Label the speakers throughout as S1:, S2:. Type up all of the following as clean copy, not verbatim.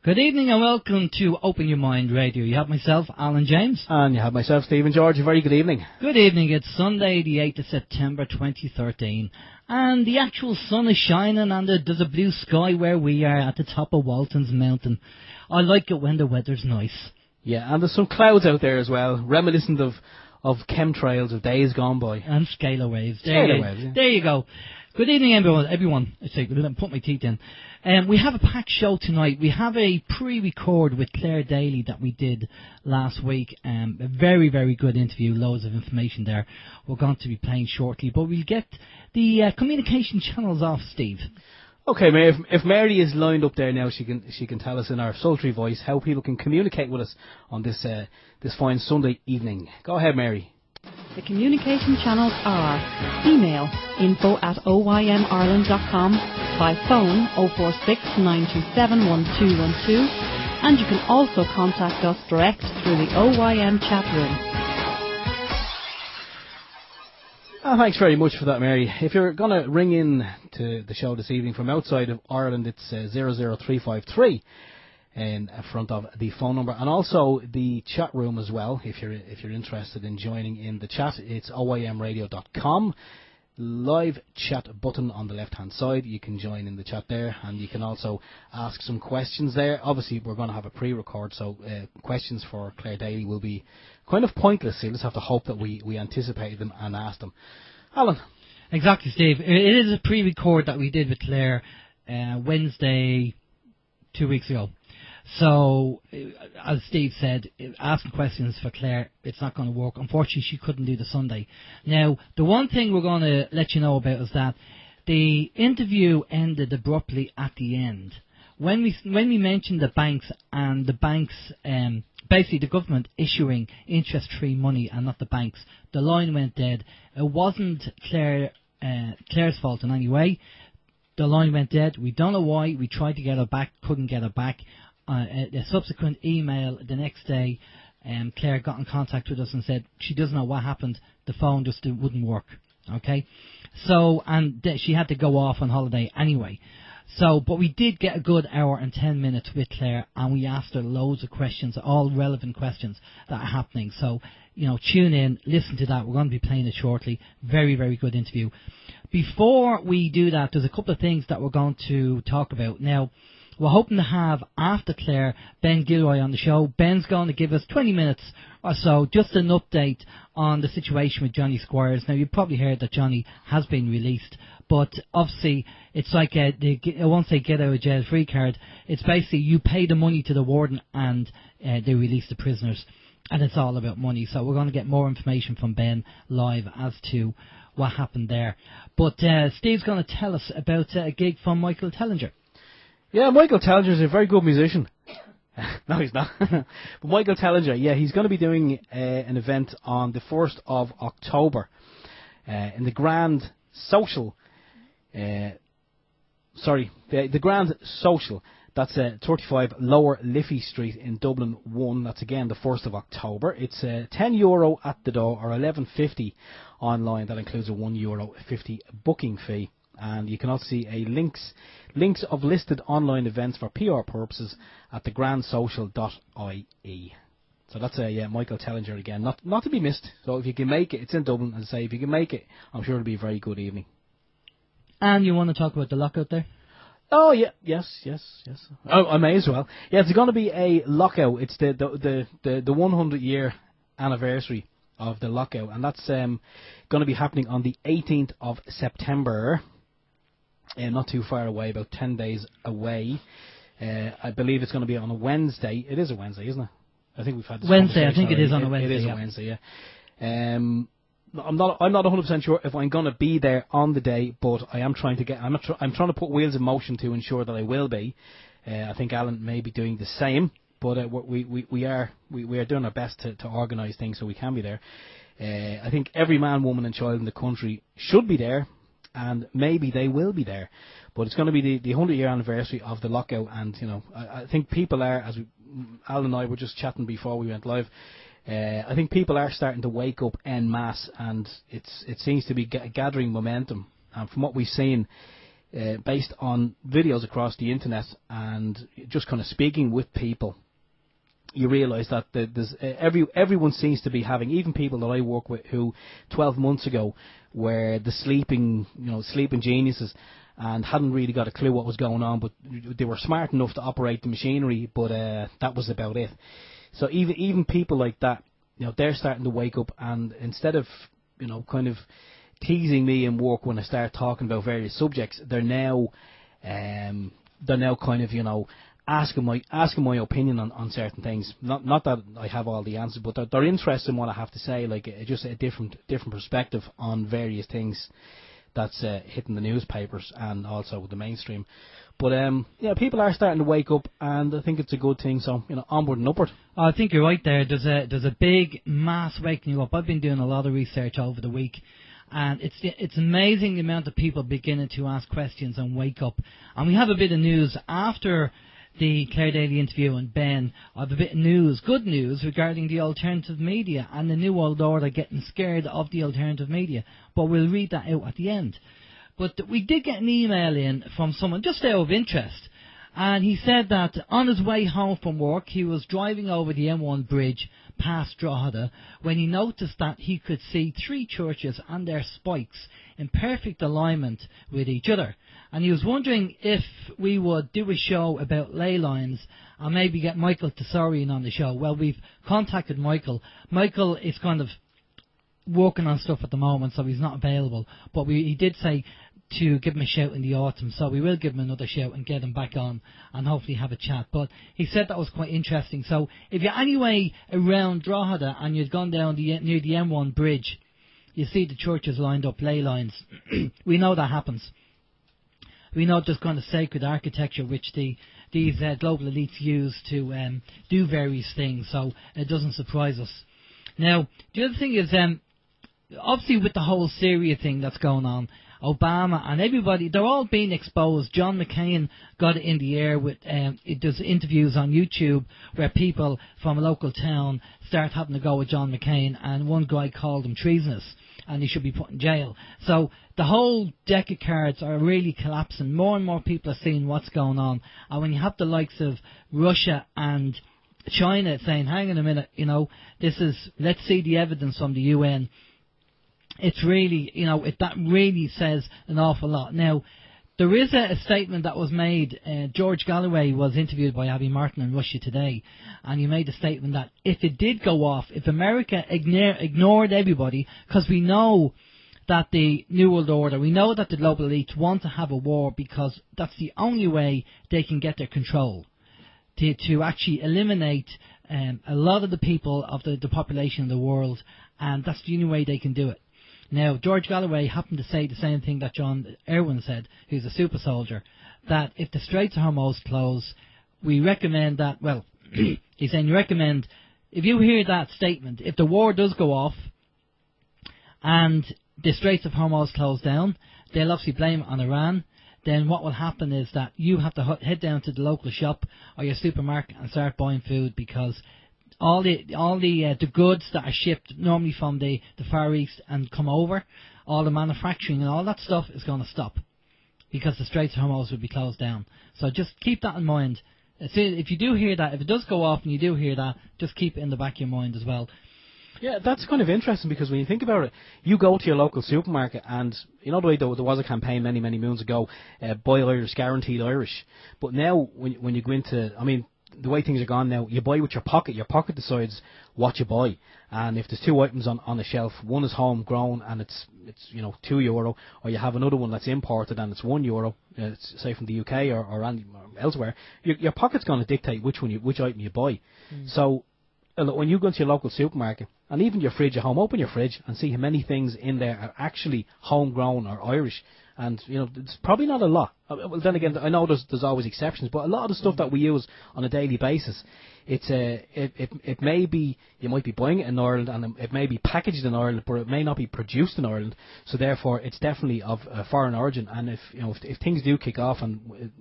S1: Good evening and welcome to Open Your Mind Radio. You have myself, Alan James.
S2: And you have myself, Stephen George. A very good evening.
S1: Good evening. It's Sunday, the 8th of September 2013. And the actual sun is shining and there's a blue sky where we are at the top of Walton's Mountain. I like it when the weather's nice.
S2: Yeah, and there's some clouds out there as well, reminiscent of chemtrails of days gone by.
S1: And scalar waves.
S2: Yeah.
S1: There you go. Good evening, everyone. I say, put my teeth in. We have a packed show tonight. We have a pre-record with Clare Daly that we did last week. A very, very good interview. Loads of information there. We're going to be playing shortly, but we'll get the communication channels off, Steve.
S2: Okay, Mary, if Mary is lined up there now, she can tell us in our sultry voice how people can communicate with us on this fine Sunday evening. Go ahead, Mary.
S3: The communication channels are email info@oymireland.com, by phone 046 927 1212, and you can also contact us direct through the OYM chat room.
S2: Thanks very much for that, Mary. If you're going to ring in to the show this evening from outside of Ireland, it's 00353. In front of the phone number, and also the chat room as well. If you're interested in joining in the chat, it's oymradio.com. Live chat button on the left hand side. You can join in the chat there, and you can also ask some questions there. Obviously, we're going to have a pre-record, so questions for Clare Daly will be kind of pointless. So you'll just have to hope that we anticipate them and ask them. Alan.
S1: Exactly, Steve. It is a pre-record that we did with Clare Wednesday 2 weeks ago. So, as Steve said, asking questions for Clare, it's not going to work. Unfortunately, she couldn't do the Sunday. Now, the one thing we're going to let you know about is that the interview ended abruptly at the end. When we mentioned the banks and the banks, basically the government issuing interest-free money and not the banks, the line went dead. It wasn't Clare's fault in any way. The line went dead. We don't know why. We tried to get her back, couldn't get her back. A subsequent email the next day, Clare got in contact with us and said she doesn't know what happened. The phone just wouldn't work. Okay, so she had to go off on holiday anyway. So, but we did get a good hour and 10 minutes with Clare, and we asked her loads of questions, all relevant questions that are happening. So, tune in, listen to that. We're going to be playing it shortly. Very, very good interview. Before we do that, there's a couple of things that we're going to talk about now. We're hoping to have, after Clare, Ben Gilroy on the show. Ben's going to give us 20 minutes or so, just an update on the situation with Johnny Squires. Now, you've probably heard that Johnny has been released, but obviously it's like I won't say get out of jail free card. It's basically you pay the money to the warden and they release the prisoners, and it's all about money. So we're going to get more information from Ben live as to what happened there. But Steve's going to tell us about a gig from Michael Tellinger.
S2: Yeah, Michael Tellinger is a very good musician. No, he's not. But Michael Tellinger, yeah, he's going to be doing an event on the 1st of October in the Grand Social. The Grand Social. That's 35 Lower Liffey Street in Dublin 1. That's again the 1st of October. It's €10 at the door or $11.50 online. That includes a €1.50 booking fee. And you can also see links of listed online events for PR purposes at thegrandsocial.ie. So that's Michael Tellinger again, not to be missed. So if you can make it, it's in Dublin, as I say, if you can make it, I'm sure it'll be a very good evening. And
S1: you want to talk about the lockout there?
S2: Oh yeah, yes. Oh, I may as well. Yeah, it's going to be a lockout. It's the 100-year anniversary of the lockout, and that's going to be happening on the 18th of September. Not too far away, about 10 days away. I believe it's going to be on a Wednesday. It is a Wednesday, isn't it? I think we've had this
S1: Wednesday. I think it is on a Wednesday.
S2: It is a Wednesday, yeah. I'm not 100% sure if I'm going to be there on the day, but I am trying to I'm trying to put wheels in motion to ensure that I will be. I think Alan may be doing the same, but we are doing our best to organise things so we can be there. I think every man, woman, and child in the country should be there. And maybe they will be there, but it's going to be the 100-year anniversary of the lockout, and I think people are, Alan and I were just chatting before we went live. I think people are starting to wake up en masse, and it seems to be gathering momentum. And from what we've seen, based on videos across the internet and just kind of speaking with people, you realise that there's everyone seems to be having, even people that I work with who 12 months ago were the sleeping geniuses and hadn't really got a clue what was going on, but they were smart enough to operate the machinery, but that was about it. So even people like that, they're starting to wake up, and instead of kind of teasing me in work when I start talking about various subjects, they're now kind of asking my opinion on certain things. Not that I have all the answers, but they're interested in what I have to say, like just a different perspective on various things that's hitting the newspapers and also the mainstream. But people are starting to wake up, and I think it's a good thing. So onward and upward.
S1: I think you're right there. There's a big mass waking up. I've been doing a lot of research over the week, and it's amazing the amount of people beginning to ask questions and wake up. And we have a bit of news after the Clare Daly interview and Ben. I have a bit of news, good news, regarding the alternative media and the New World Order getting scared of the alternative media. But we'll read that out at the end. But we did get an email in from someone just out of interest, and he said that on his way home from work he was driving over the M1 bridge past Drogheda when he noticed that he could see three churches and their spikes in perfect alignment with each other. And he was wondering if we would do a show about ley lines and maybe get Michael Tesorian on the show. Well, we've contacted Michael. Michael is kind of working on stuff at the moment, so he's not available. But he did say to give him a shout in the autumn, so we will give him another shout and get him back on and hopefully have a chat. But he said that was quite interesting. So if you're anyway around Drogheda and you've gone down near the M1 bridge, you see the churches lined up, ley lines. We know that happens. We know just kind of sacred architecture which these global elites use to do various things, so it doesn't surprise us. Now, the other thing is, obviously with the whole Syria thing that's going on, Obama and everybody, they're all being exposed. John McCain got it in the air with, it does interviews on YouTube where people from a local town start having to go with John McCain, and one guy called him treasonous and he should be put in jail. So the whole deck of cards are really collapsing. More and more people are seeing what's going on, and when you have the likes of Russia and China saying, hang on a minute, let's see the evidence from the UN, it's really, that really says an awful lot. Now, there is a statement that was made. George Galloway was interviewed by Abby Martin in Russia Today, and he made a statement that if it did go off, if America ignored everybody, because we know that the New World Order, we know that the global elites want to have a war because that's the only way they can get their control, to actually eliminate a lot of the people of the population of the world, and that's the only way they can do it. Now, George Galloway happened to say the same thing that John Irwin said, who's a super soldier, that if the Straits of Hormuz close, we recommend that, well, he's saying you recommend, if you hear that statement, if the war does go off and the Straits of Hormuz close down, they'll obviously blame it on Iran. Then what will happen is that you have to head down to the local shop or your supermarket and start buying food, because all the goods that are shipped normally from the Far East and come over, all the manufacturing and all that stuff is going to stop because the Straits of Hormuz will be closed down. So just keep that in mind. If you do hear that, if it does go off and you do hear that, just keep it in the back of your mind as well.
S2: Yeah, that's kind of interesting, because when you think about it, you go to your local supermarket and, the way there was a campaign many, many moons ago, Buy Irish, Guaranteed Irish. But now, when you go into, the way things are gone now, you buy with your pocket. Your pocket decides what you buy. And if there's two items on the shelf, one is homegrown and it's €2, or you have another one that's imported and it's €1, say from the UK or elsewhere, your pocket's going to dictate which item you buy. So when you go into your local supermarket, and even your fridge at home, open your fridge and see how many things in there are actually homegrown or Irish. And, it's probably not a lot. Well, then again, I know there's always exceptions, but a lot of the stuff that we use on a daily basis, it may be, you might be buying it in Ireland, and it may be packaged in Ireland, but it may not be produced in Ireland. So therefore, it's definitely of a foreign origin. And if things do kick off and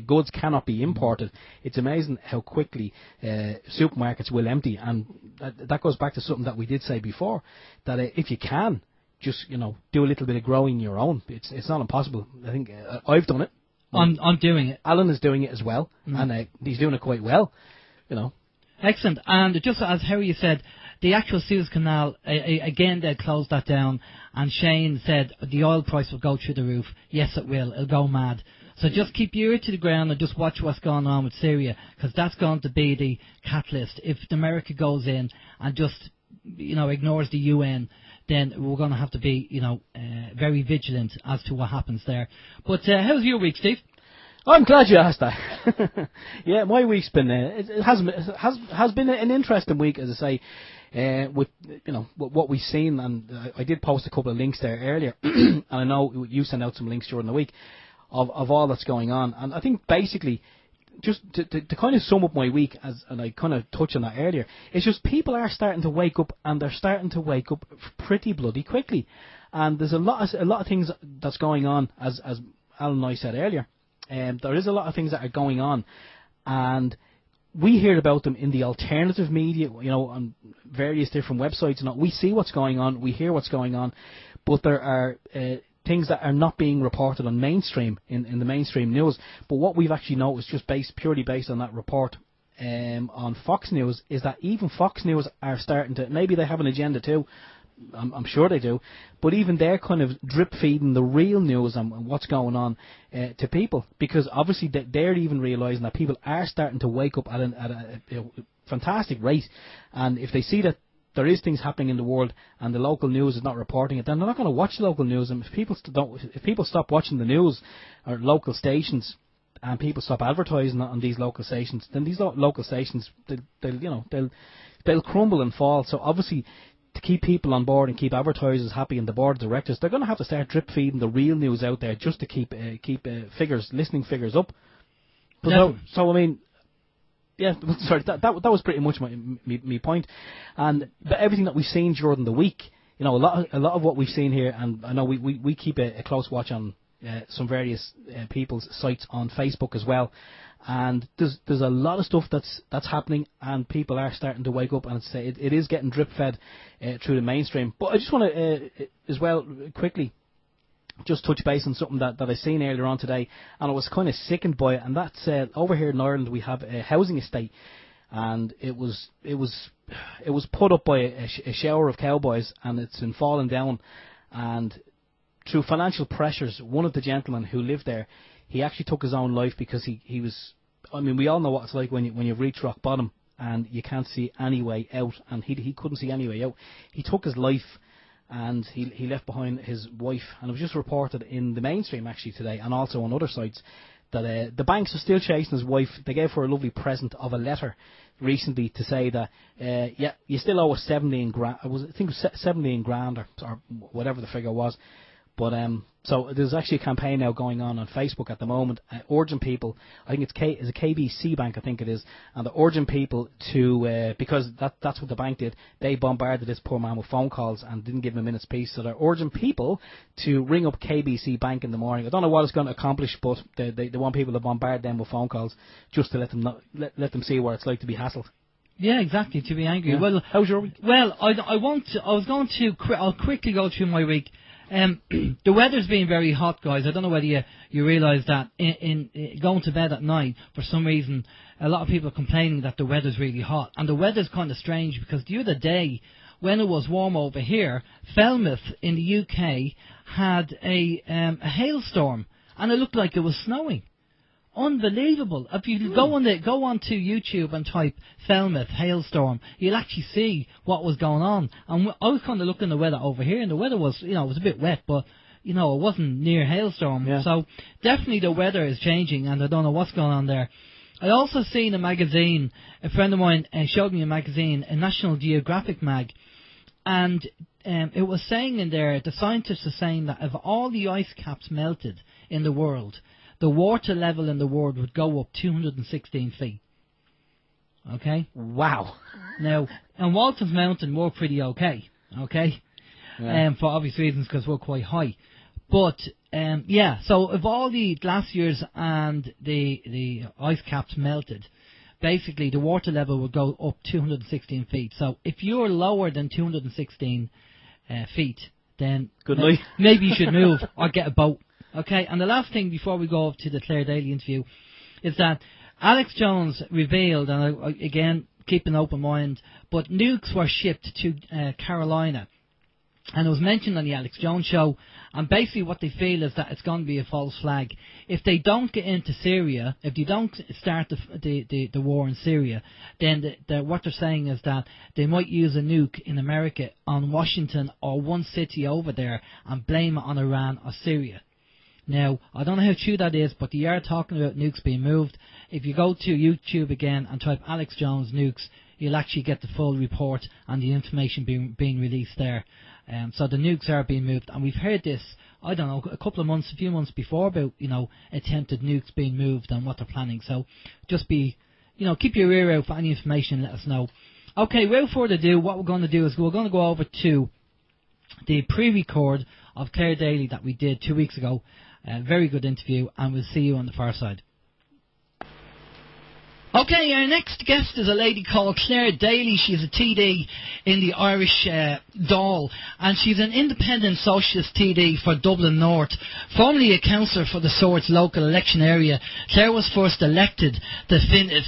S2: goods cannot be imported, it's amazing how quickly supermarkets will empty. And that goes back to something that we did say before, that if you can, just do a little bit of growing your own. It's not impossible. I think I've done it.
S1: I'm doing it.
S2: Alan is doing it as well, and he's doing it quite well.
S1: Excellent. And just as Harry said, the actual Suez Canal, again, they closed that down, and Shane said the oil price will go through the roof. Yes, it will. It'll go mad. So just keep your ear to the ground and just watch what's going on with Syria, because that's going to be the catalyst. If America goes in and just, ignores the UN, then we're going to have to be, very vigilant as to what happens there. But how's your week, Steve?
S2: I'm glad you asked that. Yeah, my week's been it has been an interesting week, as I say, with what we've seen, and I did post a couple of links there earlier, and I know you sent out some links during the week of all that's going on, and I think basically, just to kind of sum up my week, and I kind of touched on that earlier, it's just people are starting to wake up, and they're starting to wake up pretty bloody quickly, and there's a lot of things that's going on, as Alan and I said earlier. There is a lot of things that are going on, and we hear about them in the alternative media, on various different websites. And we see what's going on, we hear what's going on, but there are things that are not being reported on mainstream in the mainstream news. But what we've actually noticed, just purely based on that report on Fox News, is that even Fox News are starting to, maybe they have an agenda too. I'm sure they do, but even they're kind of drip feeding the real news and what's going on to people, because obviously they're even realising that people are starting to wake up at a fantastic rate, and if they see that there is things happening in the world and the local news is not reporting it, then they're not going to watch the local news. And if people stop watching the news or local stations, and people stop advertising on these local stations, then these local stations they'll crumble and fall. So obviously, to keep people on board and keep advertisers happy and the board of directors, they're going to have to start drip feeding the real news out there just to keep listening figures up. So I mean, yeah, sorry, that was pretty much my point. And everything that we've seen during the week, a lot of what we've seen here, and I know we keep a close watch on some various people's sites on Facebook as well. And there's a lot of stuff that's happening, and people are starting to wake up, and it is getting drip fed through the mainstream. But I just want to as well quickly just touch base on something that I seen earlier on today, and I was kind of sickened by it. And that's over here in Ireland we have a housing estate, and it was put up by a shower of cowboys, and it's been falling down. And through financial pressures, one of the gentlemen who lived there, he actually took his own life because he was. I mean, we all know what it's like when you've reached rock bottom and you can't see any way out, and he couldn't see any way out. He took his life, and he left behind his wife. And it was just reported in the mainstream actually today, and also on other sites, that the banks are still chasing his wife. They gave her a lovely present of a letter recently to say that you still owe us 17 grand. I think it was 17 grand or whatever the figure was. But so there's actually a campaign now going on Facebook at the moment, urging people. I think it's a KBC bank, I think it is, and they're urging people to because that's what the bank did. They bombarded this poor man with phone calls and didn't give him a minute's peace. So they're urging people to ring up KBC Bank in the morning. I don't know what it's going to accomplish, but they want people to bombard them with phone calls just to let them see what it's like to be hassled.
S1: Yeah, exactly. To be angry.
S2: Yeah.
S1: Well,
S2: how's your week?
S1: Well, I'll quickly go through my week. The weather's been very hot, guys. I don't know whether you realise that in going to bed at night, for some reason, a lot of people are complaining that the weather's really hot. And the weather's kind of strange because the other day, when it was warm over here, Falmouth in the UK had a hailstorm, and it looked like it was snowing. Unbelievable. If you go onto YouTube and type Falmouth hailstorm, you'll actually see what was going on. And I was kind of looking at the weather over here, and the weather was, it was a bit wet, but, it wasn't near hailstorm. Yeah. So definitely the weather is changing, and I don't know what's going on there. I also seen a magazine, a friend of mine showed me a magazine, a National Geographic mag, and it was saying in there, the scientists are saying that if all the ice caps melted in the world, the water level in the world would go up 216 feet. Okay?
S2: Wow.
S1: Now, on Walton's Mountain, we're pretty okay? Yeah. For obvious reasons, because we're quite high. But, so if all the glaciers and the ice caps melted, basically the water level would go up 216 feet. So if you're lower than 216 feet, then
S2: good night.
S1: Maybe you should move or get a boat. Okay, and the last thing before we go to the Clare Daly interview is that Alex Jones revealed, and again, keep an open mind, but nukes were shipped to Carolina. And it was mentioned on the Alex Jones show, and basically what they feel is that it's going to be a false flag. If they don't get into Syria, if they don't start the war in Syria, then what they're saying is that they might use a nuke in America on Washington or one city over there and blame it on Iran or Syria. Now, I don't know how true that is, but they are talking about nukes being moved. If you go to YouTube again and type Alex Jones nukes, you'll actually get the full report and the information being released there. So the nukes are being moved, and we've heard this, I don't know, a few months before about, attempted nukes being moved and what they're planning. So just keep your ear out for any information and let us know. Okay, without further ado, what we're going to do is we're going to go over to the pre-record of Clare Daly that we did 2 weeks ago. Very good interview, and we'll see you on the far side. Okay, our next guest is a lady called Clare Daly. She's a TD in the Irish Dáil, and she's an independent socialist TD for Dublin North. Formerly a councillor for the Swords local election area, Clare was first elected the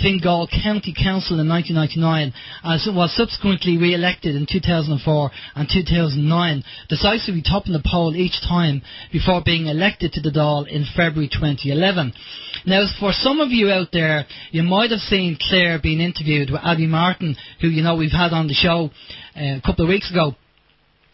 S1: Fingal County Council in 1999 and was subsequently re-elected in 2004 and 2009, decisively topping the poll each time before being elected to the Dáil in February 2011. Now, for some of you out there, you might have seen Clare being interviewed with Abby Martin, who we've had on the show a couple of weeks ago.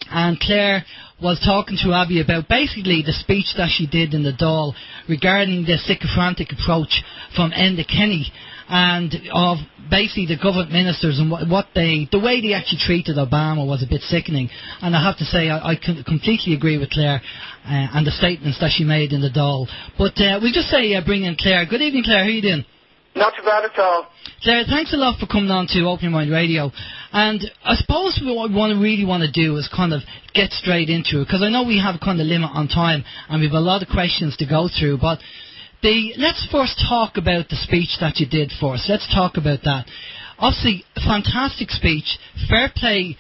S1: And Clare was talking to Abby about basically the speech that she did in the Dáil regarding the sycophantic approach from Enda Kenny and of basically the government ministers and the way they actually treated Obama was a bit sickening. And I have to say I completely agree with Clare and the statements that she made in the Dáil. But we'll just say bring in Clare. Good evening, Clare. How are you doing?
S4: Not too bad at all.
S1: Clare, thanks a lot for coming on to Open Your Mind Radio. And I suppose what we really want to do is kind of get straight into it, because I know we have kind of limit on time and we have a lot of questions to go through. But let's first talk about the speech that you did for us. Let's talk about that. Obviously, fantastic speech. Fair play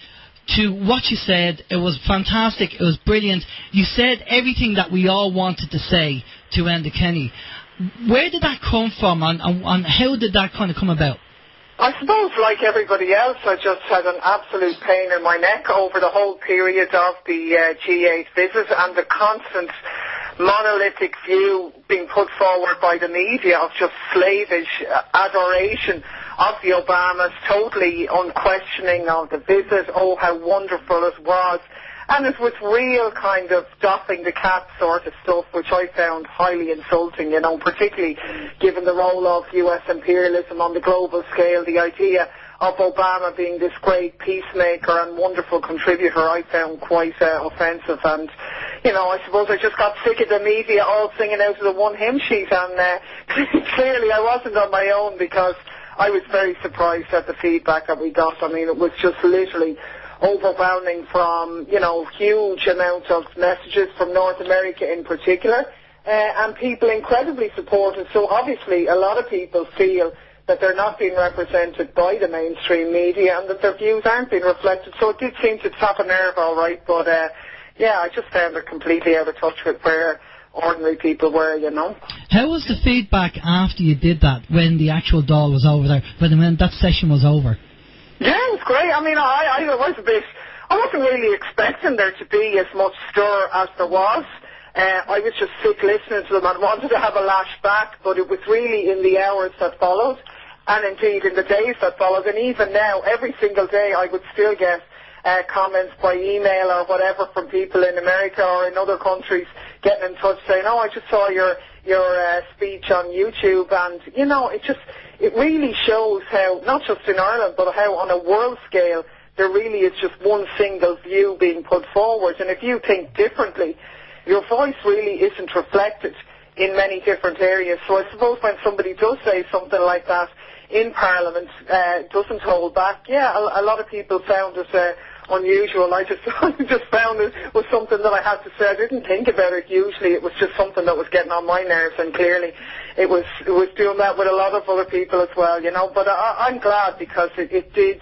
S1: to what you said. It was fantastic. It was brilliant. You said everything that we all wanted to say to Enda Kenny. Where did that come from, and how did that kind of come about?
S4: I suppose, like everybody else, I just had an absolute pain in my neck over the whole period of the G8 visit and the constant monolithic view being put forward by the media of just slavish adoration of the Obamas, totally unquestioning of the visit, oh, how wonderful it was. And it was real kind of doffing the cap sort of stuff, which I found highly insulting, particularly given the role of US imperialism on the global scale. The idea of Obama being this great peacemaker and wonderful contributor I found quite offensive. And, I suppose I just got sick of the media all singing out of the one hymn sheet. And clearly I wasn't on my own, because I was very surprised at the feedback that we got. I mean, it was just literally overwhelming from, huge amounts of messages from North America in particular, and people incredibly supportive. So obviously a lot of people feel that they're not being represented by the mainstream media and that their views aren't being reflected. So it did seem to tap a nerve all right, but I just found it completely out of touch with where ordinary people were, How was the feedback after you did that, when the actual Dáil was over there, when that session was over? Yeah, it was great. I mean, I wasn't really expecting there to be as much stir as there was. I was just sick listening to them and wanted to have a lash back, but it was really in the hours that followed, and indeed in the days that followed. And even now, every single day, I would still get comments by email or whatever from people in America or in other countries getting in touch saying, oh, I just saw your speech on YouTube, and, it really shows how, not just in Ireland, but how on a world scale, there really is just one single view being put forward. And if you think differently, your voice really isn't reflected in many different areas. So I suppose when somebody does say something like that in Parliament, doesn't hold back, a lot of people found it unusual. I just found it was something that I had to say. I didn't think about it usually. It was just something that was getting on my nerves, and clearly it was doing that with a lot of other people as well, But I'm glad, because it did,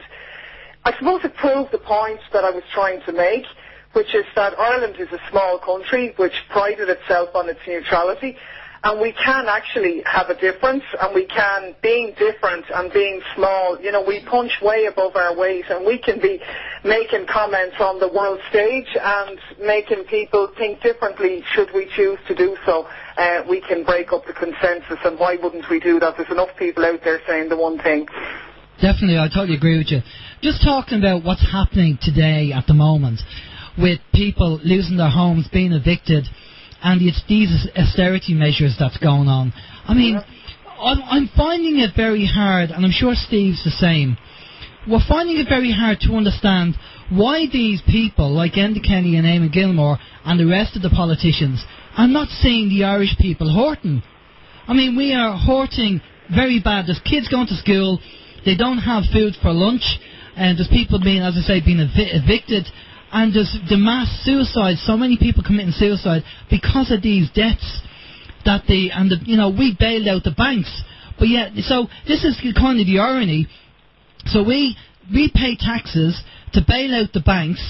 S4: I suppose it proved the point that I was trying to make, which is that Ireland is a small country which prided itself on its neutrality, and we can actually have a difference, and we can, being different and being small, we punch way above our weight, and we can be making comments on the world stage and making people think differently should we choose to do so. We can break up the consensus, and why wouldn't we do that? There's enough people out there saying the one thing.
S1: Definitely, I totally agree with you. Just talking about what's happening today at the moment with people losing their homes, being evicted, and it's these austerity measures that's going on. I mean, I'm finding it very hard, and I'm sure Steve's the same. We're finding it very hard to understand why these people, like Enda Kenny and Eamon Gilmore and the rest of the politicians, are not seeing the Irish people hurting. I mean, we are hurting very bad. There's kids going to school, they don't have food for lunch, and there's people being, as I say, being evicted. And there's the mass suicide, so many people committing suicide because of these debts that we bailed out the banks. But yet, so this is kind of the irony. So we pay taxes to bail out the banks,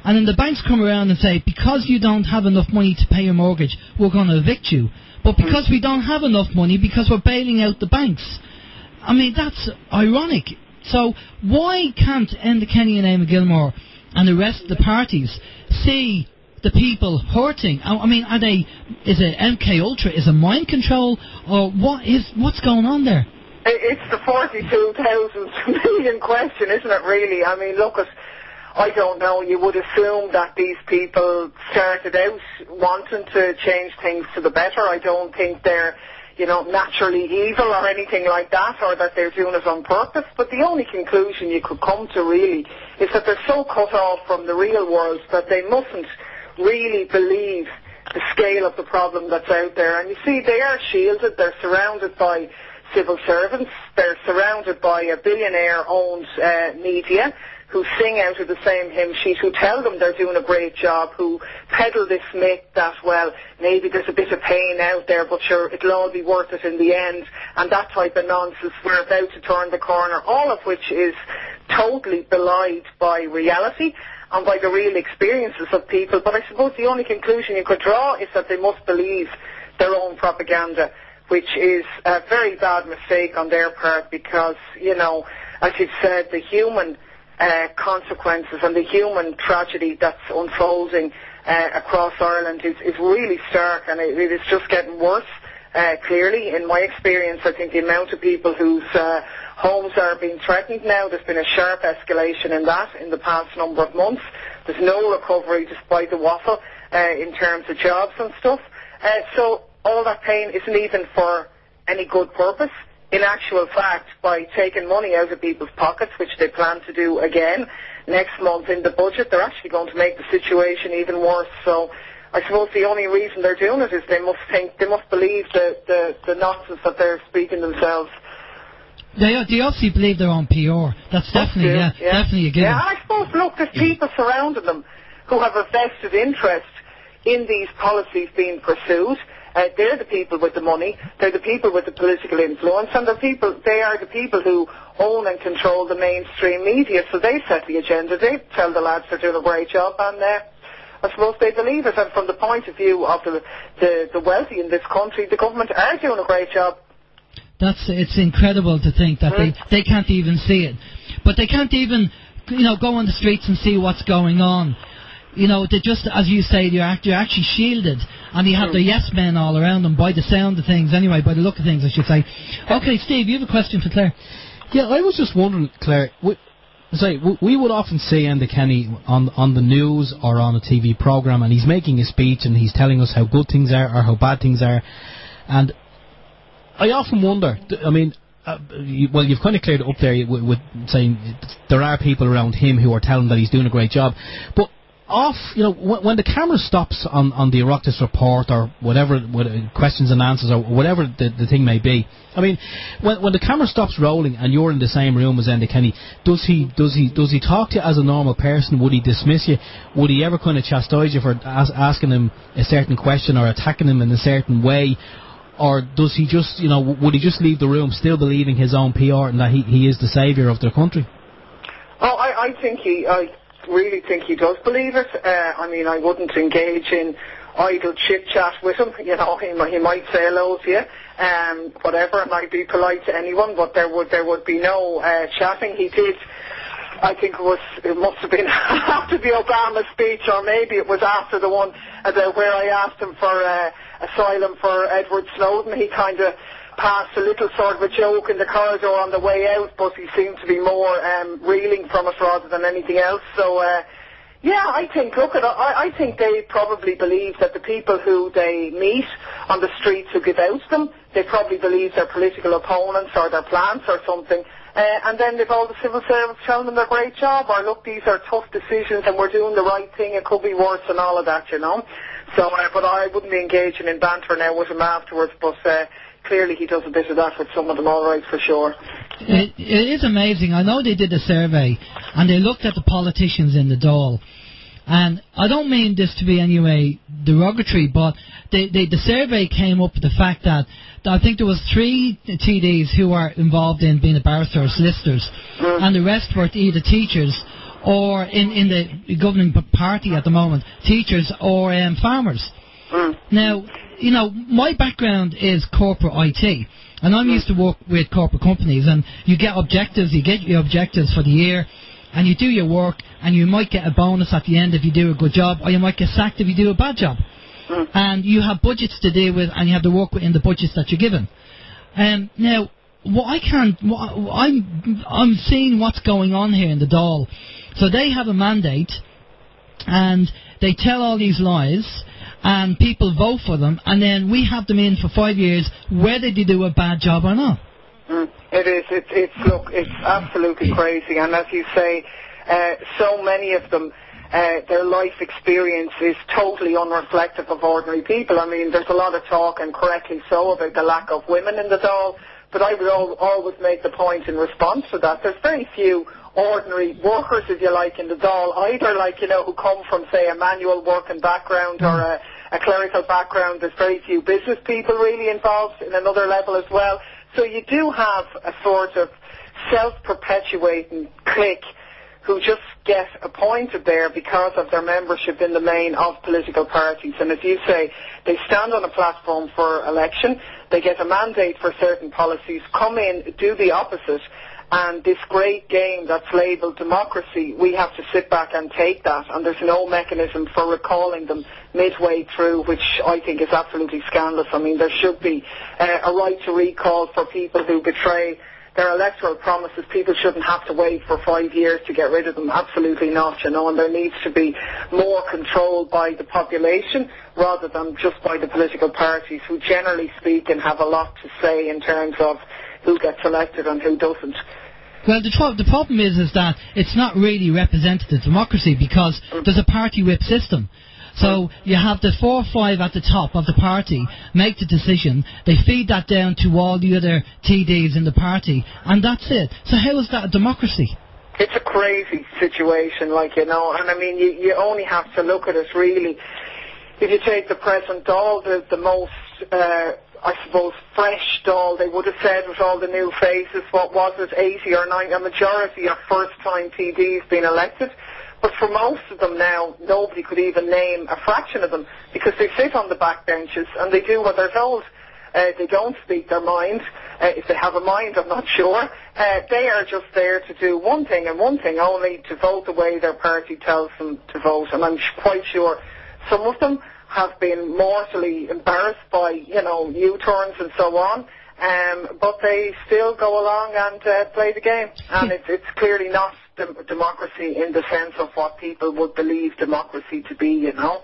S1: and then the banks come around and say, because you don't have enough money to pay your mortgage, we're going to evict you. But because we don't have enough money, because we're bailing out the banks. I mean, that's ironic. So why can't Enda Kenny and Eamon Gilmore and the rest of the parties see the people hurting? I mean, is it MK Ultra? Is it mind control? Or what's going on there?
S4: It's the 42,000 million question, isn't it, really? I mean, look, I don't know. You would assume that these people started out wanting to change things to the better. I don't think they're naturally evil or anything like that, or that they're doing it on purpose. But the only conclusion you could come to, really, is that they're so cut off from the real world that they mustn't really believe the scale of the problem that's out there. And you see, they are shielded. They're surrounded by civil servants. They're surrounded by a billionaire-owned media who sing out of the same hymn sheet, who tell them they're doing a great job, who peddle this myth that, well, maybe there's a bit of pain out there, but sure, it'll all be worth it in the end, and that type of nonsense. We're about to turn the corner, all of which is totally belied by reality and by the real experiences of people. But I suppose the only conclusion you could draw is that they must believe their own propaganda, which is a very bad mistake on their part, because, as you've said, the human consequences and the human tragedy that's unfolding across Ireland is really stark, and it is just getting worse. Clearly, in my experience, I think the amount of people whose homes are being threatened now, there's been a sharp escalation in that in the past number of months. There's no recovery despite the waffle in terms of jobs and stuff. So all that pain isn't even for any good purpose. In actual fact, by taking money out of people's pockets, which they plan to do again next month in the budget, they're actually going to make the situation even worse. So I suppose the only reason they're doing it is they must believe the nonsense that they're speaking themselves.
S1: They obviously believe their own PR. That's definitely, definitely a given.
S4: Yeah, I suppose, look, there's people surrounding them who have a vested interest in these policies being pursued. They're the people with the money, they're the people with the political influence, and they are the people who own and control the mainstream media. So they set the agenda, they tell the lads they're doing a great job, and I suppose they believe it. And from the point of view of the wealthy in this country, the government are doing a great job.
S1: It's incredible to think that they can't even see it. But they can't even, go on the streets and see what's going on. They just, as you say, they're actually shielded, and they have the yes men all around them by the sound of things, anyway, by the look of things, I should say. Okay, Steve, you have a question for Clare?
S2: Yeah, I was just wondering, Clare, we would often see Enda Kenny on the news or on a TV programme, and he's making a speech and he's telling us how good things are or how bad things are, and I often wonder, I mean, you've kind of cleared it up there with saying there are people around him who are telling that he's doing a great job, but when the camera stops on the Oireachtas report or whatever, questions and answers or whatever the thing may be, I mean, when the camera stops rolling and you're in the same room as Enda Kenny, does he talk to you as a normal person? Would he dismiss you? Would he ever kind of chastise you for asking him a certain question or attacking him in a certain way? Or does he just, would he just leave the room still believing his own PR and that he is the saviour of their country?
S4: Oh, I think really think he does believe it. I mean, I wouldn't engage in idle chit-chat with him. You know, he might say hello to you, whatever, and I'd be polite to anyone, but there would be no chatting. He did, I think it must have been after the Obama speech, or maybe it was after the one where I asked him for asylum for Edward Snowden. He kind of passed a little sort of a joke in the corridor on the way out, but he seemed to be more reeling from it rather than anything else. So, yeah, I think, I think they probably believe that the people who they meet on the streets who give out to them, they probably believe they're political opponents or their plants or something. And then they've all the civil servants telling them a great job, or look, these are tough decisions and we're doing the right thing, it could be worse, and all of that, you know. So, but I wouldn't be engaging in banter now with him afterwards, but clearly he does a bit of that with some of them, all right, for sure.
S1: It is amazing. I know they did a survey and they looked at the politicians in the Dáil. And I don't mean this to be anyway derogatory, but the survey came up with the fact that I think there was 3 TDs who are involved in being a barrister or solicitors, and the rest were either teachers or in the governing party at the moment, teachers or farmers. Now, you know, my background is corporate IT, and I'm used to work with corporate companies, and you get objectives, you get your objectives for the year, and you do your work, and you might get a bonus at the end if you do a good job, or you might get sacked if you do a bad job. And you have budgets to deal with, and you have to work within the budgets that you're given. Now, I'm seeing what's going on here in the Dáil. So they have a mandate, and they tell all these lies, and people vote for them, and then we have them in for 5 years, whether they do a bad job or not.
S4: It is. It's absolutely crazy. And as you say, so many of them, their life experience is totally unreflective of ordinary people. I mean, there's a lot of talk, and correctly so, about the lack of women in the Dáil, but I would always make the point in response to that. There's very few ordinary workers, if you like, in the Dáil, either, like, you know, who come from, say, a manual working background or a clerical background. There's very few business people really involved in another level as well. So you do have a sort of self-perpetuating clique who just get appointed there because of their membership in the main of political parties. And as you say, they stand on a platform for election, they get a mandate for certain policies, come in, do the opposite, and this great game that's labelled democracy, we have to sit back and take that, and there's no mechanism for recalling them midway through, which I think is absolutely scandalous. I mean, there should be a right to recall for people who betray their electoral promises. People shouldn't have to wait for 5 years to get rid of them. Absolutely not, you know, and there needs to be more control by the population rather than just by the political parties, who generally speaking have a lot to say in terms of who gets elected and who doesn't.
S1: Well, the problem is that it's not really representative democracy, because there's a party whip system. So you have the 4 or 5 at the top of the party make the decision, they feed that down to all the other TDs in the party, and that's it. So how is that a democracy?
S4: It's a crazy situation, like, you know, and I mean, you only have to look at it really. If you take the present Dáil, the most, I suppose, fresh Dáil, they would have said, with all the new faces, what was it, 80 or 90, a majority of first-time TDs being elected. But for most of them now, nobody could even name a fraction of them, because they sit on the backbenches and they do what they're told. They don't speak their mind. If they have a mind, I'm not sure. They are just there to do one thing and one thing only, to vote the way their party tells them to vote. And I'm quite sure some of them have been mortally embarrassed by, you know, U-turns and so on. But they still go along and play the game. And it's clearly not democracy in the sense of what people would believe democracy to be, you know.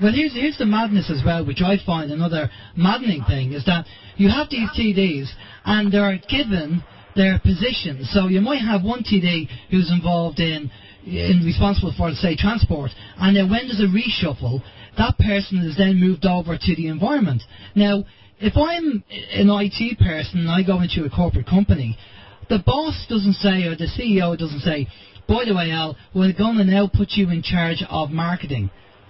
S1: Well, here's the madness as well, which I find another maddening thing, is that you have these TDs and they're given their positions. So you might have one TD who's involved in responsible for, say, transport, and then when there's a reshuffle, that person is then moved over to the environment. Now, if I'm an IT person and I go into a corporate company, the boss doesn't say, or the CEO doesn't say, by the way, Al, we're going to now put you in charge of marketing.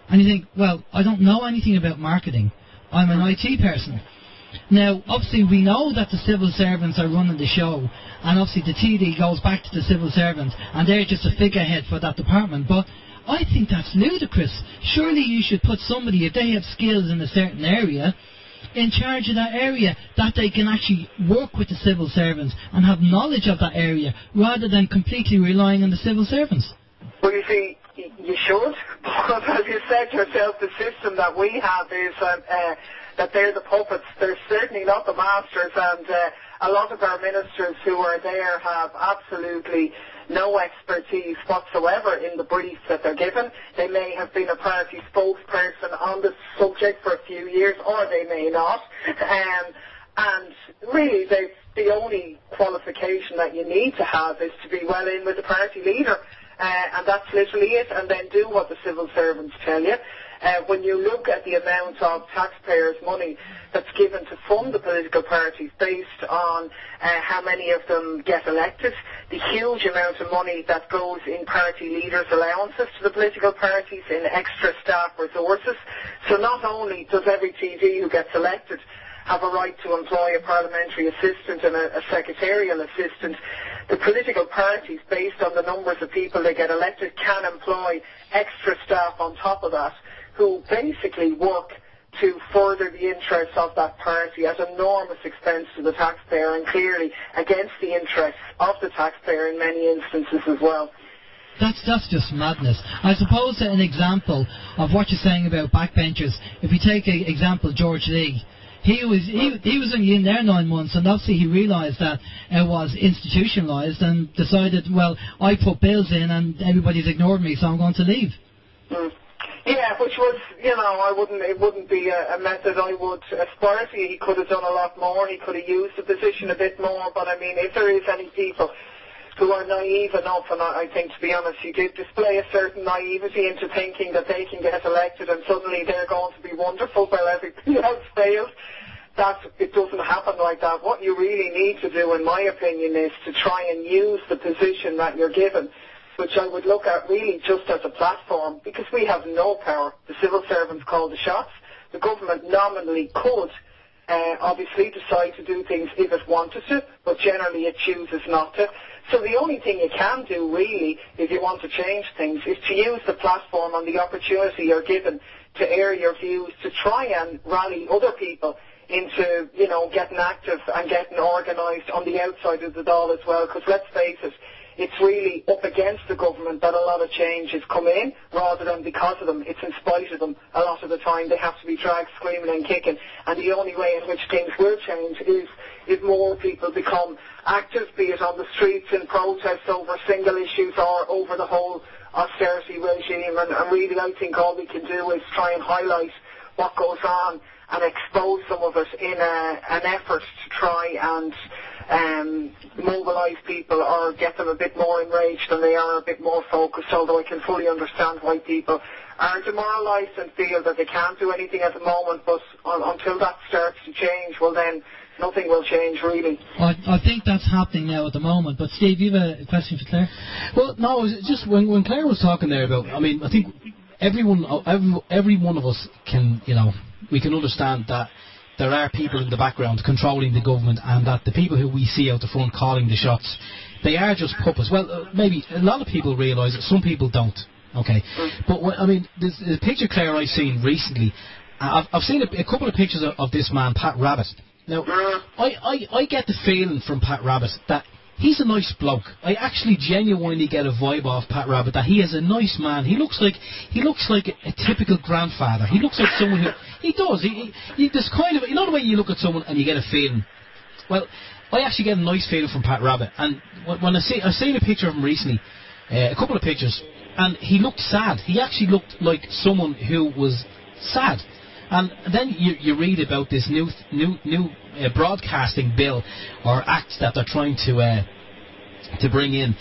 S1: And you think, well, I don't know anything about marketing. I'm an IT person. Now, obviously, we know that the civil servants are running the show, and obviously the TD goes back to the civil servants, and they're just a figurehead for that department. But I think that's ludicrous. Surely you should put somebody, if they have skills in a certain area, in charge of that area, that they can actually work with the civil servants and have knowledge of that area, rather than completely relying on the civil servants.
S4: Well, you see, you should, because as you said yourself, the system that we have is that they're the puppets. They're certainly not the masters, and a lot of our ministers who are there have absolutely no expertise whatsoever in the briefs that they're given. They may have been a party spokesperson on the subject for a few years, or they may not. And really, the only qualification that you need to have is to be well in with the party leader. And that's literally it, and then do what the civil servants tell you. When you look at the amount of taxpayers' money that's given to fund the political parties based on how many of them get elected, the huge amount of money that goes in party leaders' allowances to the political parties, in extra staff resources. So not only does every TD who gets elected have a right to employ a parliamentary assistant and a secretarial assistant, the political parties, based on the numbers of people they get elected, can employ extra staff on top of that, who basically work to further the interests of that party at enormous expense to the taxpayer, and clearly against the interests of the taxpayer in many instances as well.
S1: That's just madness. I suppose an example of what you're saying about backbenchers, if you take an example, George Lee, he was only in there 9 months, and obviously he realised that it was institutionalised and decided, well, I put bills in and everybody's ignored me, so I'm going to leave.
S4: Yeah, which was, it wouldn't be a method I would aspire to. He could have done a lot more. He could have used the position a bit more. But I mean, if there is any people who are naive enough, and I think, to be honest, he did display a certain naivety into thinking that they can get elected and suddenly they're going to be wonderful while everybody else fails. That it doesn't happen like that. What you really need to do, in my opinion, is to try and use the position that you're given, which I would look at really just as a platform, because we have no power. The civil servants call the shots. The government nominally could obviously decide to do things if it wanted to, but generally it chooses not to. So the only thing you can do really, if you want to change things, is to use the platform and the opportunity you're given to air your views, to try and rally other people into, getting active and getting organised on the outside of the Dáil as well, because let's face it, it's really up against the government that a lot of change is come in, rather than because of them. It's in spite of them. A lot of the time they have to be dragged screaming and kicking, and the only way in which things will change is if more people become active, be it on the streets in protests over single issues or over the whole austerity regime. And really, I think all we can do is try and highlight what goes on and expose some of it in an effort to try and mobilise people, or get them a bit more enraged than they are, a bit more focused, although I can fully understand why people are demoralised and feel that they can't do anything at the moment. But until that starts to change, well then nothing will change really.
S1: I think that's happening now at the moment. But Steve, you have a question for Clare?
S2: Well, no, just when Clare was talking there about, I mean, I think every one of us can, we can understand that there are people in the background controlling the government, and that the people who we see out the front calling the shots, they are just puppets. Well, maybe a lot of people realise it, some people don't. Okay, but I mean, the picture, Clare, I've seen recently, I've seen a couple of pictures of this man, Pat Rabbit. Now, I get the feeling from Pat Rabbit that he's a nice bloke. I actually genuinely get a vibe off Pat Rabbit that he is a nice man. He looks like a typical grandfather. He looks like someone who he does. He this kind of, the way you look at someone and you get a feeling. Well, I actually get a nice feeling from Pat Rabbit. And when I've seen a picture of him recently, a couple of pictures, and he looked sad. He actually looked like someone who was sad. And then you read about this new broadcasting bill or act that they're trying to bring in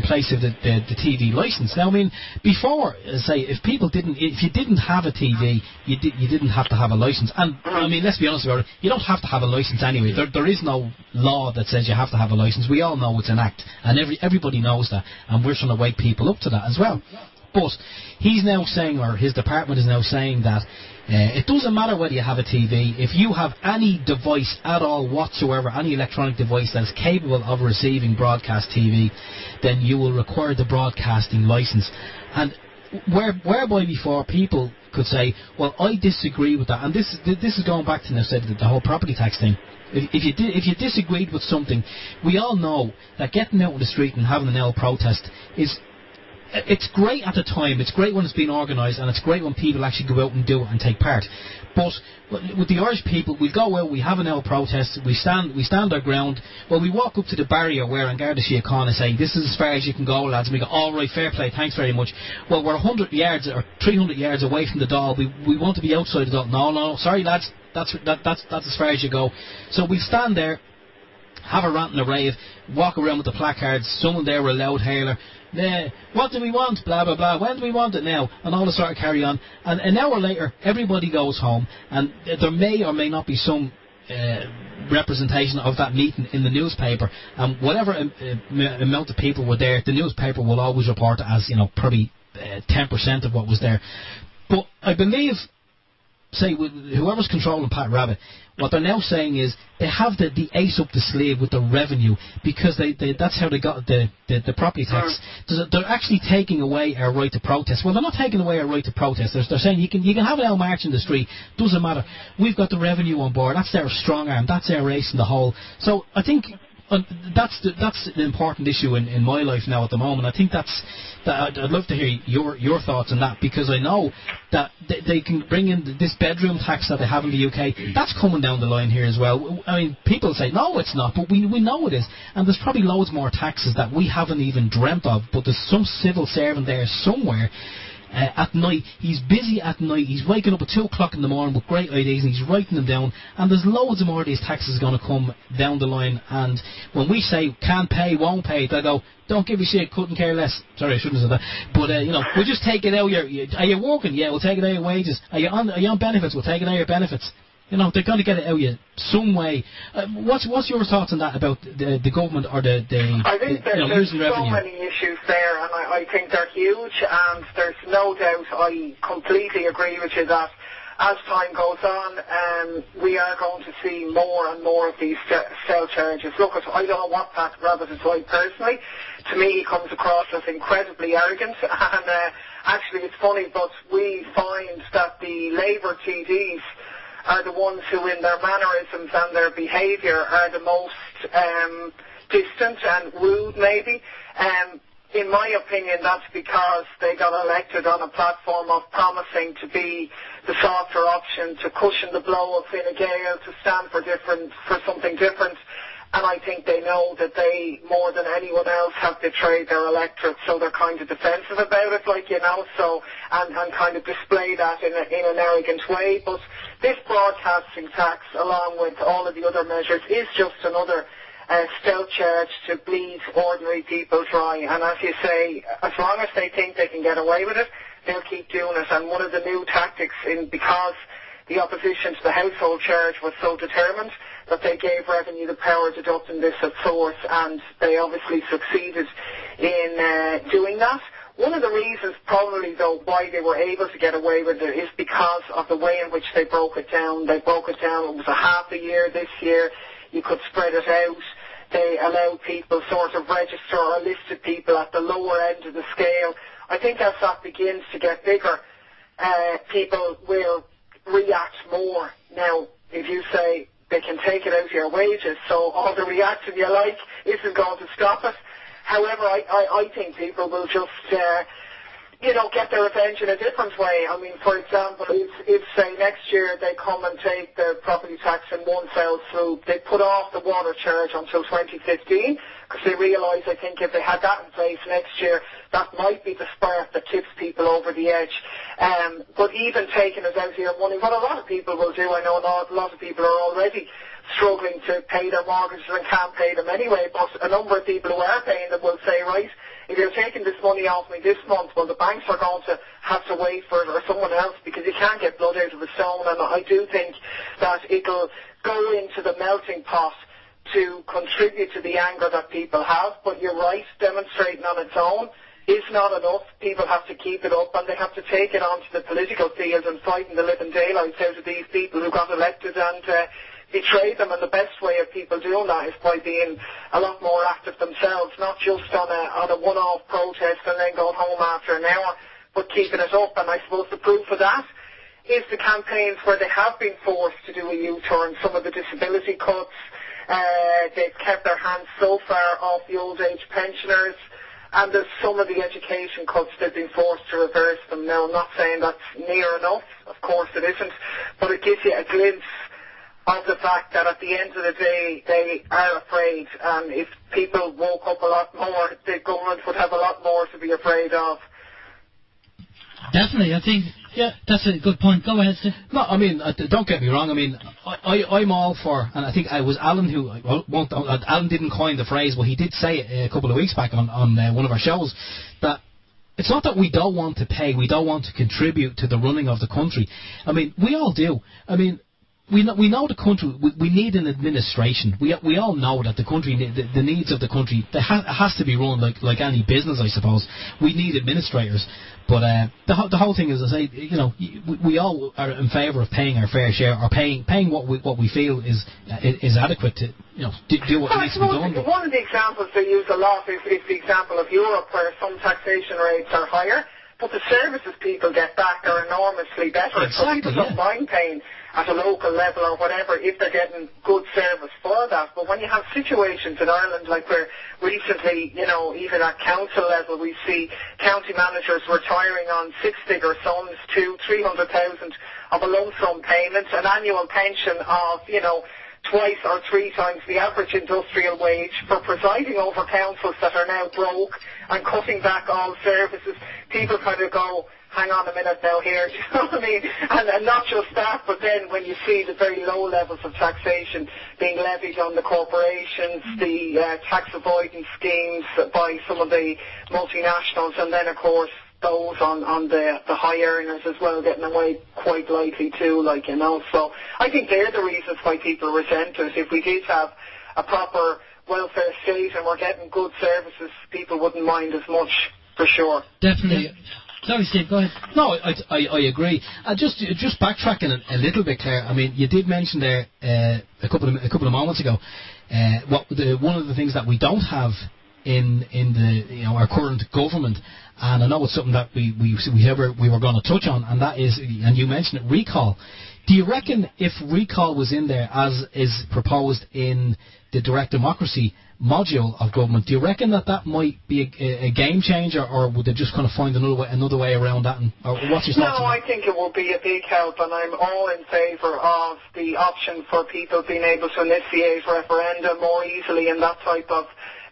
S2: place of the TV licence. Now, I mean, before, say, if you didn't have a TV, you didn't have to have a licence. And I mean, let's be honest about it, you don't have to have a licence anyway. There is no law that says you have to have a licence. We all know it's an act, and everybody knows that, and we're trying to wake people up to that as well. But he's now saying, or his department is now saying that it doesn't matter whether you have a TV. If you have any device at all whatsoever, any electronic device that is capable of receiving broadcast TV, then you will require the broadcasting licence. And whereby before people could say, well, I disagree with that. And this is going back to the whole property tax thing. If you disagreed with something, we all know that getting out on the street and having an L protest it's great at the time, it's great when it's being organised, and it's great when people actually go out and do it and take part. But with the Irish people, we go out, we have an L protest, we stand our ground. Well, we walk up to the barrier where an Garda Síochána saying, this is as far as you can go, lads, and we go, all right, fair play, thanks very much. Well, we're 100 yards or 300 yards away from the Dáil, we want to be outside the Dáil. No, sorry lads, that's as far as you go. So we stand there, have a rant and a rave, walk around with the placards, someone there with a loud hailer, what do we want, blah blah blah, when do we want it now, and all the sort of carry on. And an hour later everybody goes home, and there may or may not be some representation of that meeting in the newspaper, and whatever amount of people were there, the newspaper will always report it as, probably 10% of what was there. But I believe, say, whoever's controlling Pat Rabbit, what they're now saying is they have the ace up the sleeve with the revenue, because that's how they got the property tax. They're actually taking away our right to protest. Well, they're not taking away our right to protest. They're saying you can have an L march in the street, doesn't matter. We've got the revenue on board. That's their strong arm. That's our ace in the hole. So I think that's an important issue in my life now at the moment. I think I'd love to hear your thoughts on that, because I know that they can bring in this bedroom tax that they have in the UK. That's coming down the line here as well. I mean, people say, no, it's not, but we know it is. And there's probably loads more taxes that we haven't even dreamt of, but there's some civil servant there somewhere. At night, he's busy at night, he's waking up at 2 o'clock in the morning with great ideas, and he's writing them down, and there's loads of more of these taxes going to come down the line. And when we say can't pay, won't pay, they go, don't give a shit, couldn't care less. Sorry, I shouldn't have said that, but we'll just take it out. Are you working? Yeah, we'll take it out of your wages. Are you on benefits? We'll take it out of your benefits. They're going to get it out of you some way. What's your thoughts on that about the government or the
S4: I think there's so
S2: revenue?
S4: many issues there, and I think they're huge, and there's no doubt I completely agree with you that as time goes on, we are going to see more and more of these cell charges. Look, I don't know what Pat Rabbit is like personally. To me, he comes across as incredibly arrogant, and actually it's funny, but we find that the Labour TDs are the ones who, in their mannerisms and their behaviour, are the most distant and rude, maybe. In my opinion, that's because they got elected on a platform of promising to be the softer option, to cushion the blow of Fine Gael, to stand for something different. And I think they know that they, more than anyone else, have betrayed their electorate, so they're kind of defensive about it, and kind of display that in an arrogant way. But this broadcasting tax, along with all of the other measures, is just another stealth charge to bleed ordinary people dry. And as you say, as long as they think they can get away with it, they'll keep doing it. And one of the new tactics, because the opposition to the household charge was so determined, that they gave revenue the power deducting this at source, and they obviously succeeded in doing that. One of the reasons probably, though, why they were able to get away with it is because of the way in which they broke it down. They broke it down, it was a half a year this year, you could spread it out. They allowed people sort of register or listed people at the lower end of the scale. I think as that begins to get bigger, people will react more. Now, if you say they can take it out of your wages, so all the reaction you like isn't going to stop it. However, I think people will just, get their revenge in a different way. I mean, for example, if say next year they come and take the property tax in one fell swoop, they put off the water charge until 2015, because they realise, I think, if they had that in place next year, that might be the spark that tips people over the edge. But even taking it out of your money, what a lot of people will do, I know a lot of people are already struggling to pay their mortgages and can't pay them anyway, but a number of people who are paying them will say, right, if you're taking this money off me this month, well, the banks are going to have to wait for it, or someone else, because you can't get blood out of a stone. And I do think that it'll go into the melting pot to contribute to the anger that people have. But you're right, demonstrating on its own is not enough. People have to keep it up, and they have to take it onto the political field and fighting the living daylights out of these people who got elected and betray them. And the best way of people doing that is by being a lot more active themselves, not just on a one-off protest and then going home after an hour, but keeping it up. And I suppose the proof of that is the campaigns where they have been forced to do a U-turn. Some of the disability cuts, they've kept their hands so far off the old age pensioners, and there's some of the education cuts they've been forced to reverse them. Now, I'm not saying that's near enough, of course it isn't, but it gives you a glimpse of the fact that at the end of the day they are afraid, and if people woke up a lot more, the government would have a lot more to be afraid of.
S1: Definitely, I think that's a good point. Go ahead, Steve.
S2: No, I mean, don't get me wrong. I mean, I'm all for, and I think it was Alan who, Alan didn't coin the phrase, but he did say it a couple of weeks back on one of our shows, that it's not that we don't want to pay, we don't want to contribute to the running of the country. I mean, we all do. I mean, we know the country. We need an administration. We all know that the country, the needs of the country, it has to be run like any business, I suppose. We need administrators. But the whole thing is, I say, we all are in favour of paying our fair share, or paying what we feel is adequate to do what needs to be done.
S4: One of the examples they use a lot is the example of Europe, where some taxation rates are higher, but the services people get back are enormously better.
S2: Exactly,
S4: so people don't mind paying at a local level or whatever if they're getting good service for that. But when you have situations in Ireland like where recently, even at council level, we see county managers retiring on six-figure sums to 300,000 of a lump sum payment, an annual pension of, twice or three times the average industrial wage, for presiding over councils that are now broke and cutting back all services. People kind of go, hang on a minute now here, do you know what I mean? And not just that, but then when you see the very low levels of taxation being levied on the corporations, the tax avoidance schemes by some of the multinationals, and then of course those on the high earners as well, getting away quite lightly too, so I think they're the reasons why people resent it. If we did have a proper welfare state and we're getting good services, people wouldn't mind as much, for sure.
S1: Definitely. Yeah. Sorry, Steve, go ahead.
S2: No, I agree. Just backtracking a little bit, Clare. I mean, you did mention there a couple of moments ago one of the things that we don't have in the our current government, and I know it's something that we were going to touch on, and that is, and you mentioned it, recall. Do you reckon if recall was in there as is proposed in the direct democracy module of government, do you reckon that might be a game changer, or would they just kind of find another way around that? Or what's your thoughts on that?
S4: I think it will be a big help, and I'm all in favour of the option for people being able to initiate referendum more easily and that type of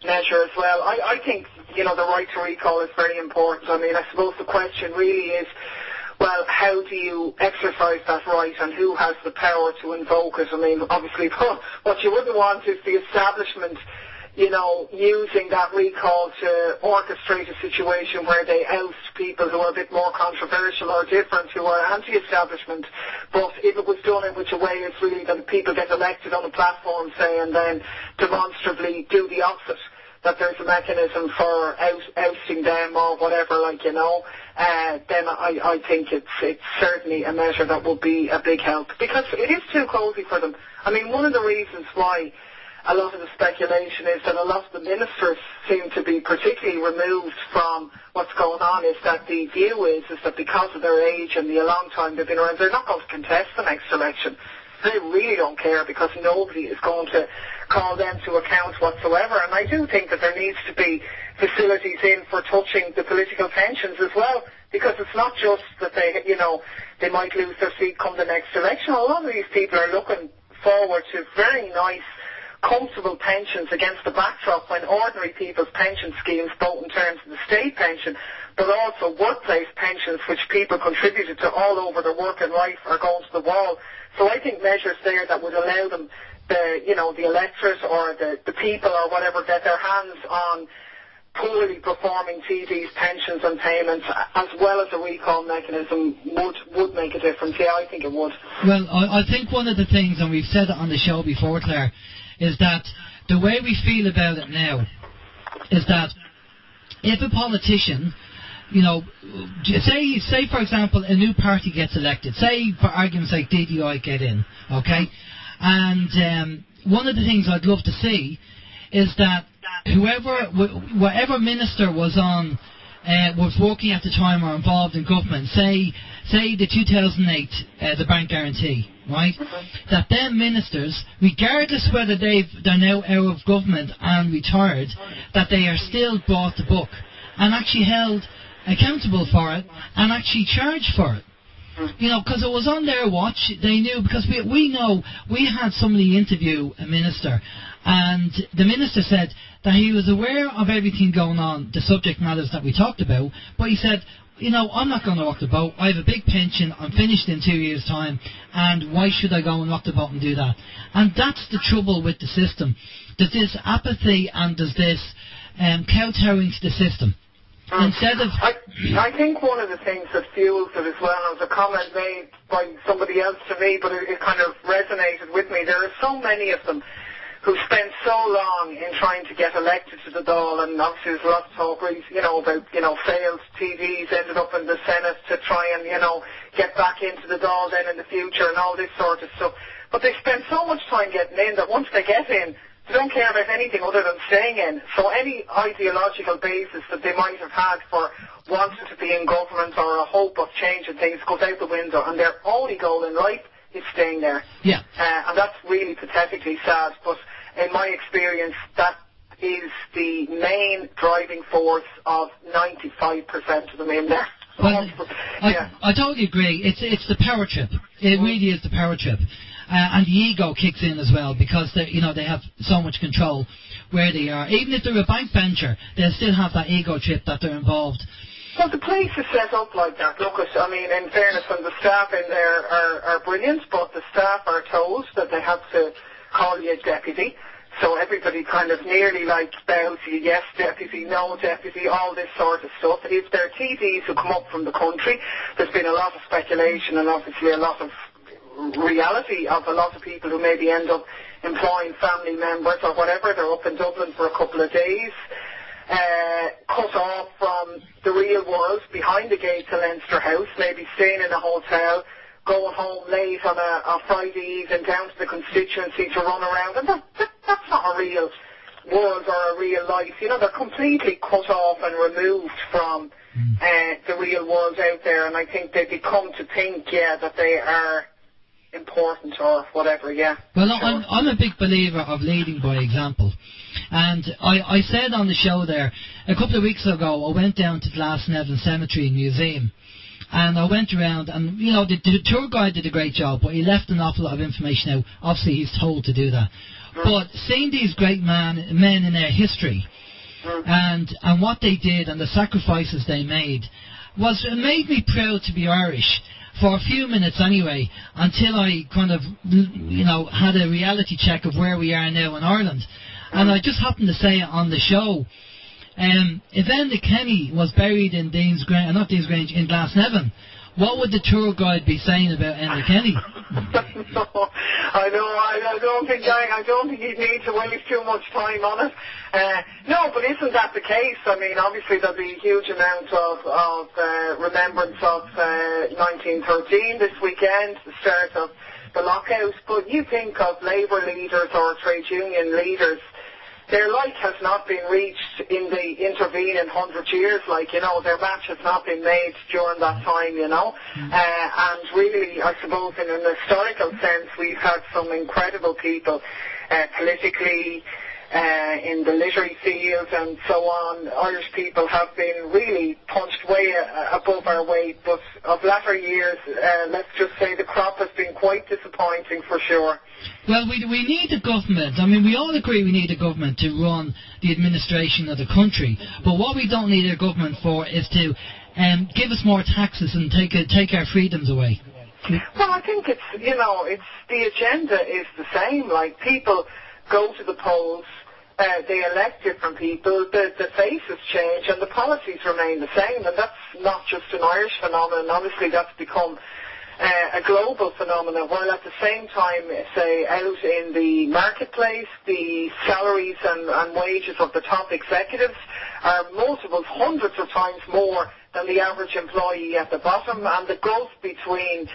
S4: measure as well. I think the right to recall is very important. I mean, I suppose the question really is, well, how do you exercise that right, and who has the power to invoke it? I mean, obviously, what you wouldn't want is the establishment, using that recall to orchestrate a situation where they oust people who are a bit more controversial or different, who are anti-establishment. But if it was done in which a way it's really that people get elected on a platform, say, and then demonstrably do the opposite, that there's a mechanism for ousting them or whatever, then I think it's certainly a measure that will be a big help, because it is too cosy for them. I mean, one of the reasons why a lot of the speculation is that a lot of the ministers seem to be particularly removed from what's going on is that the view is that because of their age and the long time they've been around, they're not going to contest the next election. They really don't care, because nobody is going to call them to account whatsoever. And I do think that there needs to be facilities in for touching the political pensions as well, because it's not just that they might lose their seat come the next election. A lot of these people are looking forward to very nice, comfortable pensions against the backdrop when ordinary people's pension schemes, both in terms of the state pension but also workplace pensions, which people contributed to all over their working life, are going to the wall. So I think measures there that would allow them, the electorate or the people or whatever, get their hands on poorly performing TDs, pensions and payments, as well as a recall mechanism, would make a difference. Yeah, I think it would.
S1: Well, I think one of the things, and we've said it on the show before, Clare, is that the way we feel about it now is that if a politician, say for example, a new party gets elected, say for argument's sake DDI get in, okay, and one of the things I'd love to see is that whatever minister was working at the time or involved in government, say the 2008 the bank guarantee, right? That them ministers, regardless whether they're now out of government and retired, that they are still brought the book and actually held accountable for it and actually charged for it. Because it was on their watch. They knew, because we know, we had somebody interview a minister, and the minister said that he was aware of everything going on, the subject matters that we talked about, but he said, I'm not going to rock the boat. I have a big pension. I'm finished in 2 years' time, and why should I go and rock the boat and do that? And that's the trouble with the system. There's this apathy and there's this kowtowing to the system. Instead of...
S4: I think one of the things that fuels it as well was a comment made by somebody else to me, but it kind of resonated with me. There are so many of them who spent so long in trying to get elected to the Dáil, and obviously there's lots of talk, about, failed TVs ended up in the Senate to try and, get back into the Dáil then in the future and all this sort of stuff. But they spend so much time getting in that once they get in, they don't care about anything other than staying in. So any ideological basis that they might have had for wanting to be in government or a hope of changing things goes out the window, and their only goal in life is staying there.
S1: Yeah.
S4: And that's really pathetically sad, but in my experience, that is the main driving force of 95% of them in there.
S1: Well, I totally agree. It's the power trip. It really is the power trip. And the ego kicks in as well, because they have so much control where they are. Even if they're a bank bencher, they'll still have that ego trip that they're involved.
S4: Well, the place is set up like that. Look, in fairness, and the staff in there are brilliant, but the staff are told that they have to call you a deputy. So everybody kind of nearly bows to you, yes, deputy, no, deputy, all this sort of stuff. If they're TDs who come up from the country, there's been a lot of speculation and obviously a lot of reality of a lot of people who maybe end up employing family members or whatever. They're up in Dublin for a couple of days, cut off from the real world, behind the gates of Leinster House, maybe staying in a hotel, going home late on a Friday evening down to the constituency to run around, and that's not a real world or a real life. They're completely cut off and removed from the real world out there, and I think they become to think, that they are important or whatever,
S1: Well, sure. I'm a big believer of leading by example, and I said on the show there a couple of weeks ago, I went down to Glasnevin Cemetery Museum, and I went around, and the tour guide did a great job, but he left an awful lot of information out. Obviously he's told to do that, but seeing these great men in their history and what they did and the sacrifices they made made me proud to be Irish. For a few minutes anyway, until I kind of, had a reality check of where we are now in Ireland. And I just happened to say it on the show, if Enda Kenny was buried in in Glasnevin, what would the tour guide be saying about Enda Kenny?
S4: I know. I don't think you'd need to waste too much time on it. No, but isn't that the case? Obviously there'll be a huge amount of remembrance of 1913 this weekend, the start of the lockout. But you think of labour leaders or trade union leaders, their life has not been reached in the intervening 100 years, their match has not been made during that time, and really, I suppose in an historical sense, we've had some incredible people politically, in the literary field and so on. Irish people have been really punched way above our weight, but of latter years, let's just say the crop has been quite disappointing for sure.
S1: Well, we need a government. We all agree we need a government to run the administration of the country, but what we don't need a government for is to give us more taxes and take our freedoms away.
S4: Well, I think it's the agenda is the same. People go to the polls, they elect different people, the faces change and the policies remain the same, and that's not just an Irish phenomenon. Obviously that's become a global phenomenon, while at the same time, say, out in the marketplace, the salaries and wages of the top executives are multiples, hundreds of times more than the average employee at the bottom, and the gulf between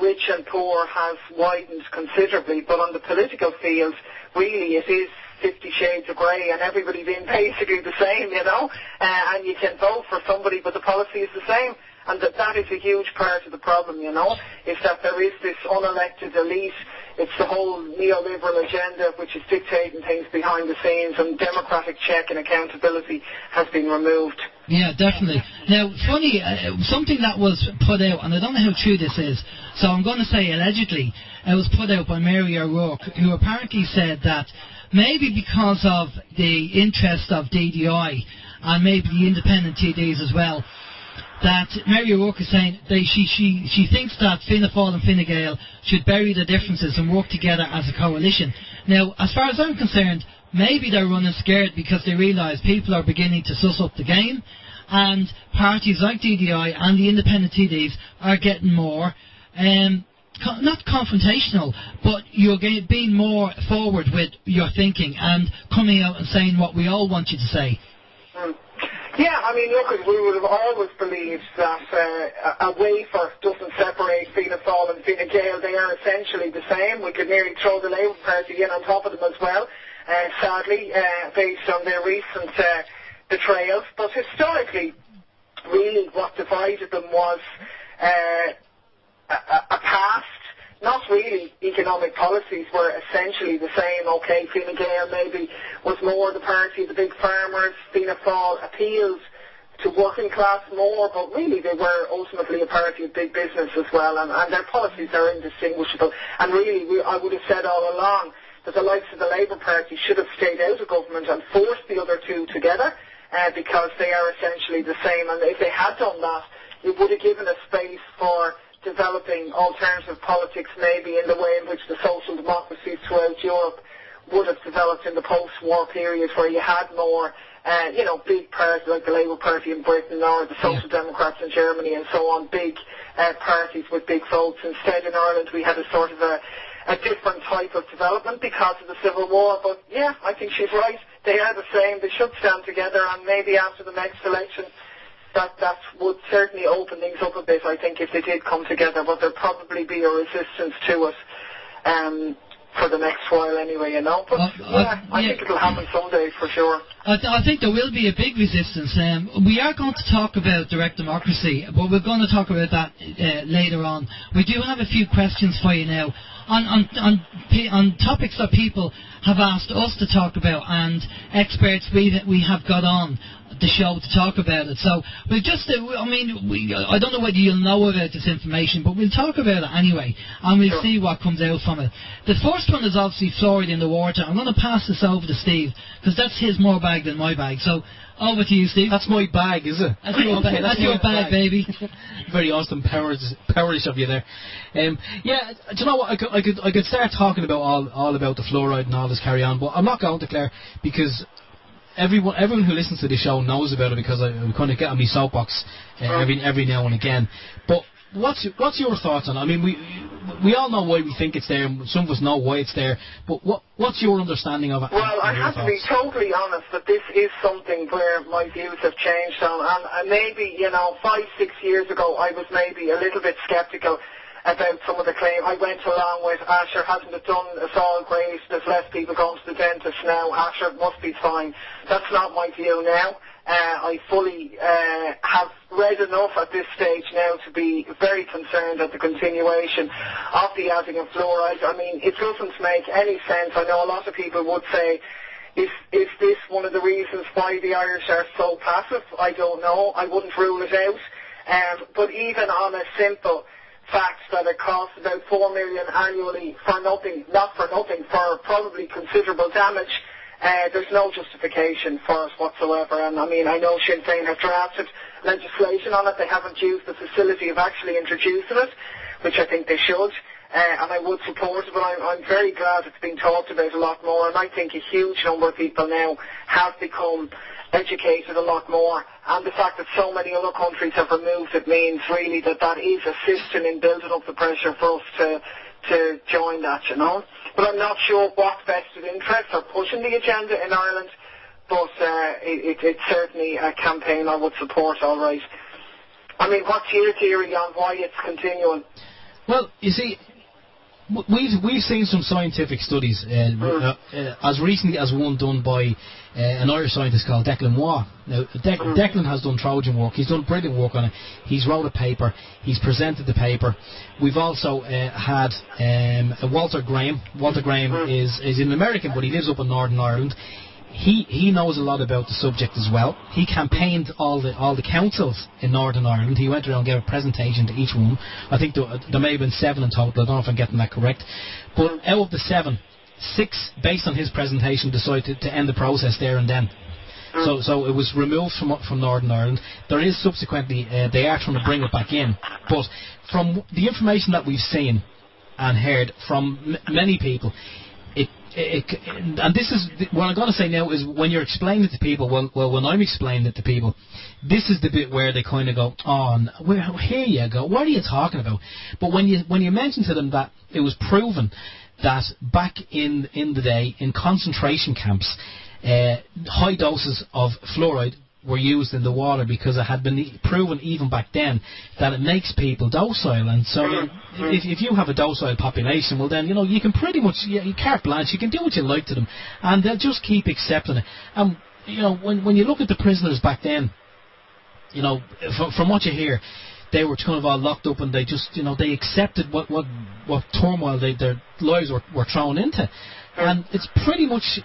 S4: rich and poor has widened considerably. But on the political field, really it is 50 shades of grey, and everybody being basically the same, and you can vote for somebody, but the policy is the same. And that is a huge part of the problem, is that there is this unelected elite. It's the whole neoliberal agenda which is dictating things behind the scenes, and democratic check and accountability has been removed.
S1: Yeah, definitely. Now, funny, something that was put out, and I don't know how true this is, so I'm going to say allegedly, it was put out by Mary O'Rourke, who apparently said that maybe because of the interest of DDI and maybe the independent TDs as well, that Mary O'Rourke is saying she thinks that Fianna Fáil and Fine Gael should bury the differences and work together as a coalition. Now, as far as I'm concerned, maybe they're running scared because they realise people are beginning to suss up the game, and parties like DDI and the independent TDs are getting more, not confrontational, but you're being more forward with your thinking and coming out and saying what we all want you to say.
S4: Yeah, I mean, look, we would have always believed that a wafer doesn't separate Fianna Fáil and Fine Gael. They are essentially the same. We could nearly throw the Labour Party in on top of them as well, sadly, based on their recent betrayals. But historically, really what divided them was a past. Not really. Economic policies were essentially the same. Okay, Fine Gael maybe was more the party of the big farmers. Fianna Fáil appealed to working class more, but really they were ultimately a party of big business as well, and their policies are indistinguishable. And really, I would have said all along that the likes of the Labour Party should have stayed out of government and forced the other two together, because they are essentially the same. And if they had done that, it would have given a space for developing alternative politics, maybe in the way in which the social democracies throughout Europe would have developed in the post-war period, where you had more, big parties like the Labour Party in Britain or the Social Democrats in Germany and so on, big parties with big votes. Instead, in Ireland, we had a sort of a different type of development because of the Civil War. But, yeah, I think she's right. They are the same. They should stand together, and maybe after the next election, that would certainly open things up a bit, I think, if they did come together. But there'll probably be a resistance to it for the next while anyway, But, I think it'll happen someday for sure.
S1: I think there will be a big resistance. We are going to talk about direct democracy, but we're going to talk about that later on. We do have a few questions for you now on topics that people have asked us to talk about, and experts we have got on the show to talk about it. So we'll just, I don't know whether you'll know about this information, but we'll talk about it anyway, and we'll see what comes out from it. The first one is obviously fluoride in the water. I'm going to pass this over to Steve, because that's his more bag than my bag. So over to you, Steve.
S2: That's my bag, is it?
S1: That's your bag. That's your bag, baby.
S2: Very Austin Powerish of you there. Do you know what? I could start talking about all about the fluoride and all this carry on, but I'm not going to, Clare, because everyone who listens to the show knows about it, because I kind of get on my soapbox every now and again. But what's your thoughts on it? I mean, we all know why we think it's there, and some of us know why it's there, but what's your understanding of it?
S4: Well, I have to be totally honest that this is something where my views have changed on, and maybe, 5-6 years ago I was maybe a little bit sceptical about some of the claim. I went along with Asher, hasn't it done us all great, there's less people going to the dentist now, Asher must be fine. That's not my view now. I fully have read enough at this stage now to be very concerned at the continuation of the adding of fluoride. I mean, it doesn't make any sense. I know a lot of people would say, is this one of the reasons why the Irish are so passive? I don't know. I wouldn't rule it out. But even on a simple fact that it costs about 4 million annually for nothing, not for nothing, for probably considerable damage, there's no justification for it whatsoever. And I mean, I know Sinn Féin have drafted legislation on it. They haven't used the facility of actually introducing it, which I think they should. and I would support it, but I'm very glad it's been talked about a lot more, and I think a huge number of people now have become educated a lot more, and the fact that so many other countries have removed it means really that is assisting in building up the pressure for us to join that, you know. But I'm not sure what vested interests are pushing the agenda in Ireland, but it's certainly a campaign I would support, all right. I mean, what's your theory on why it's continuing?
S2: Well, you see, we've seen some scientific studies as recently as one done by an Irish scientist called Declan Waugh. Now, Declan has done Trojan work. He's done brilliant work on it. He's wrote a paper. He's presented the paper. We've also had Walter Graham. Walter Graham is an American, but he lives up in Northern Ireland. He knows a lot about the subject as well. He campaigned all the councils in Northern Ireland. He went around and gave a presentation to each one. I think there may have been 7 in total. I don't know if I'm getting that correct. But out of the 7, 6, based on his presentation, decided to end the process there and then. So it was removed from Northern Ireland. There is subsequently, they are trying to bring it back in. But from the information that we've seen and heard from many people, and this is what I'm going to say now is when you're explaining it to people, well, when I'm explaining it to people, this is the bit where they kind of go, well, here you go, what are you talking about? But when you mention to them that it was proven that back in the day in concentration camps, high doses of fluoride were used in the water because it had been proven even back then that it makes people docile, and so if you have a docile population, well then, you know, you can pretty much, you carte blanche, you can do what you like to them, and they'll just keep accepting it. And you know, when you look at the prisoners back then, you know, from what you hear, they were kind of all locked up, and they just, you know, they accepted what turmoil their lives were thrown into, and it's pretty much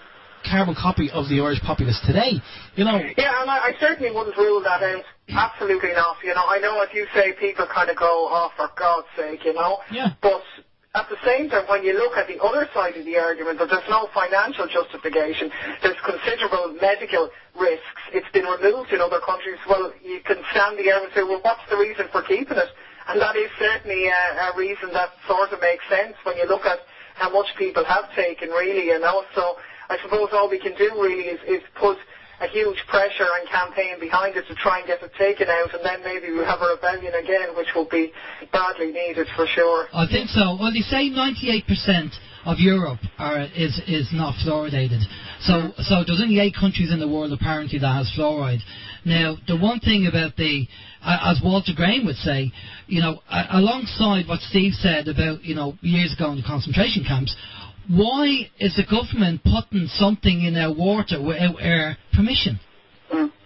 S2: carbon copy of the Irish populace today, you know.
S4: Yeah, and I certainly wouldn't rule that out. Absolutely not. You know, I know as you say, people kind of go, oh, for God's sake, you know.
S2: Yeah.
S4: But at the same time, when you look at the other side of the argument, that there's no financial justification, there's considerable medical risks, it's been removed in other countries, well, you can stand the air and say, well, what's the reason for keeping it? And that is certainly a reason that sort of makes sense when you look at how much people have taken, really, you know. So I suppose all we can do really is put a huge pressure and campaign behind it to try and get it taken out, and then maybe we'll have a rebellion again, which will be badly needed for sure.
S1: I think so. Well, they say 98% of Europe is not fluoridated. So there's only 8 countries in the world apparently that has fluoride. Now, the one thing about as Walter Graham would say, you know, alongside what Steve said about, you know, years ago in the concentration camps, why is the government putting something in our water without our permission?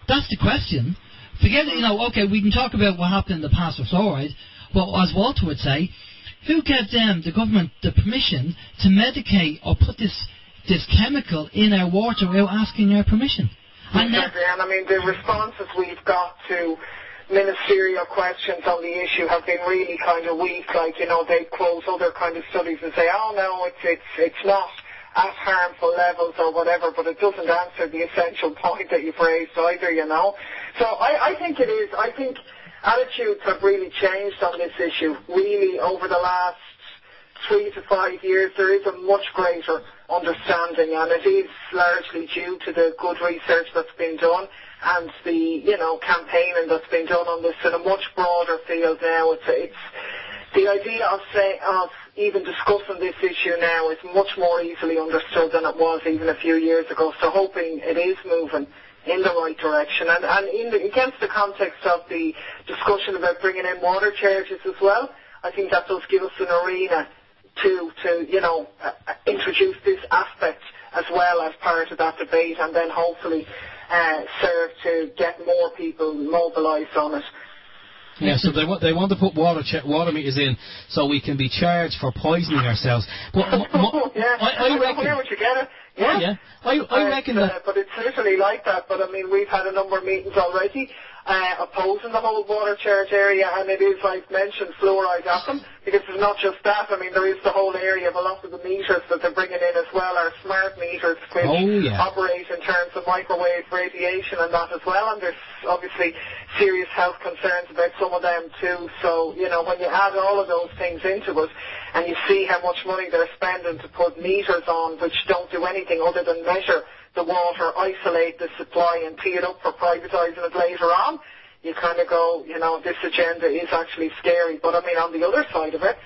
S1: That's the question. Forget it, you know, okay, we can talk about what happened in the past with fluoride, but as Walter would say, who gave them, the government, the permission to medicate or put this chemical in our water without asking our permission?
S4: Exactly, and I mean, the responses we've got to ministerial questions on the issue have been really kind of weak. Like, you know, they quote other kind of studies and say, oh no, it's not at harmful levels or whatever, but it doesn't answer the essential point that you've raised either, you know. So I think it is. I think attitudes have really changed on this issue. Really, over the last 3 to 5 years, there is a much greater understanding, and it is largely due to the good research that's been done and the, you know, campaigning that's been done on this in a much broader field now. It's the idea of even discussing this issue now is much more easily understood than it was even a few years ago. So hoping it is moving in the right direction, and against the context of the discussion about bringing in water charges as well, I think that does give us an arena to you know, introduce this aspect as well as part of that debate, and then hopefully serve to get more people mobilised on it.
S2: Yeah, so they want to put water meters in so we can be charged for poisoning ourselves. But
S4: yeah,
S2: I reckon.
S4: Where would you get it?
S2: Yeah, yeah. I reckon that.
S4: But it's literally like that. But I mean, we've had a number of meetings already opposing the whole water charge area, and it is, like mentioned, fluoride at them, because it's not just that. I mean, there is the whole area of a lot of the meters that they're bringing in as well are smart meters, which operate in terms of microwave radiation and that as well, and there's obviously serious health concerns about some of them too. So, you know, when you add all of those things into it and you see how much money they're spending to put meters on which don't do anything other than measure the water, isolate the supply and tee it up for privatising it later on, you kind of go, you know, this agenda is actually scary. But I mean, on the other side of it,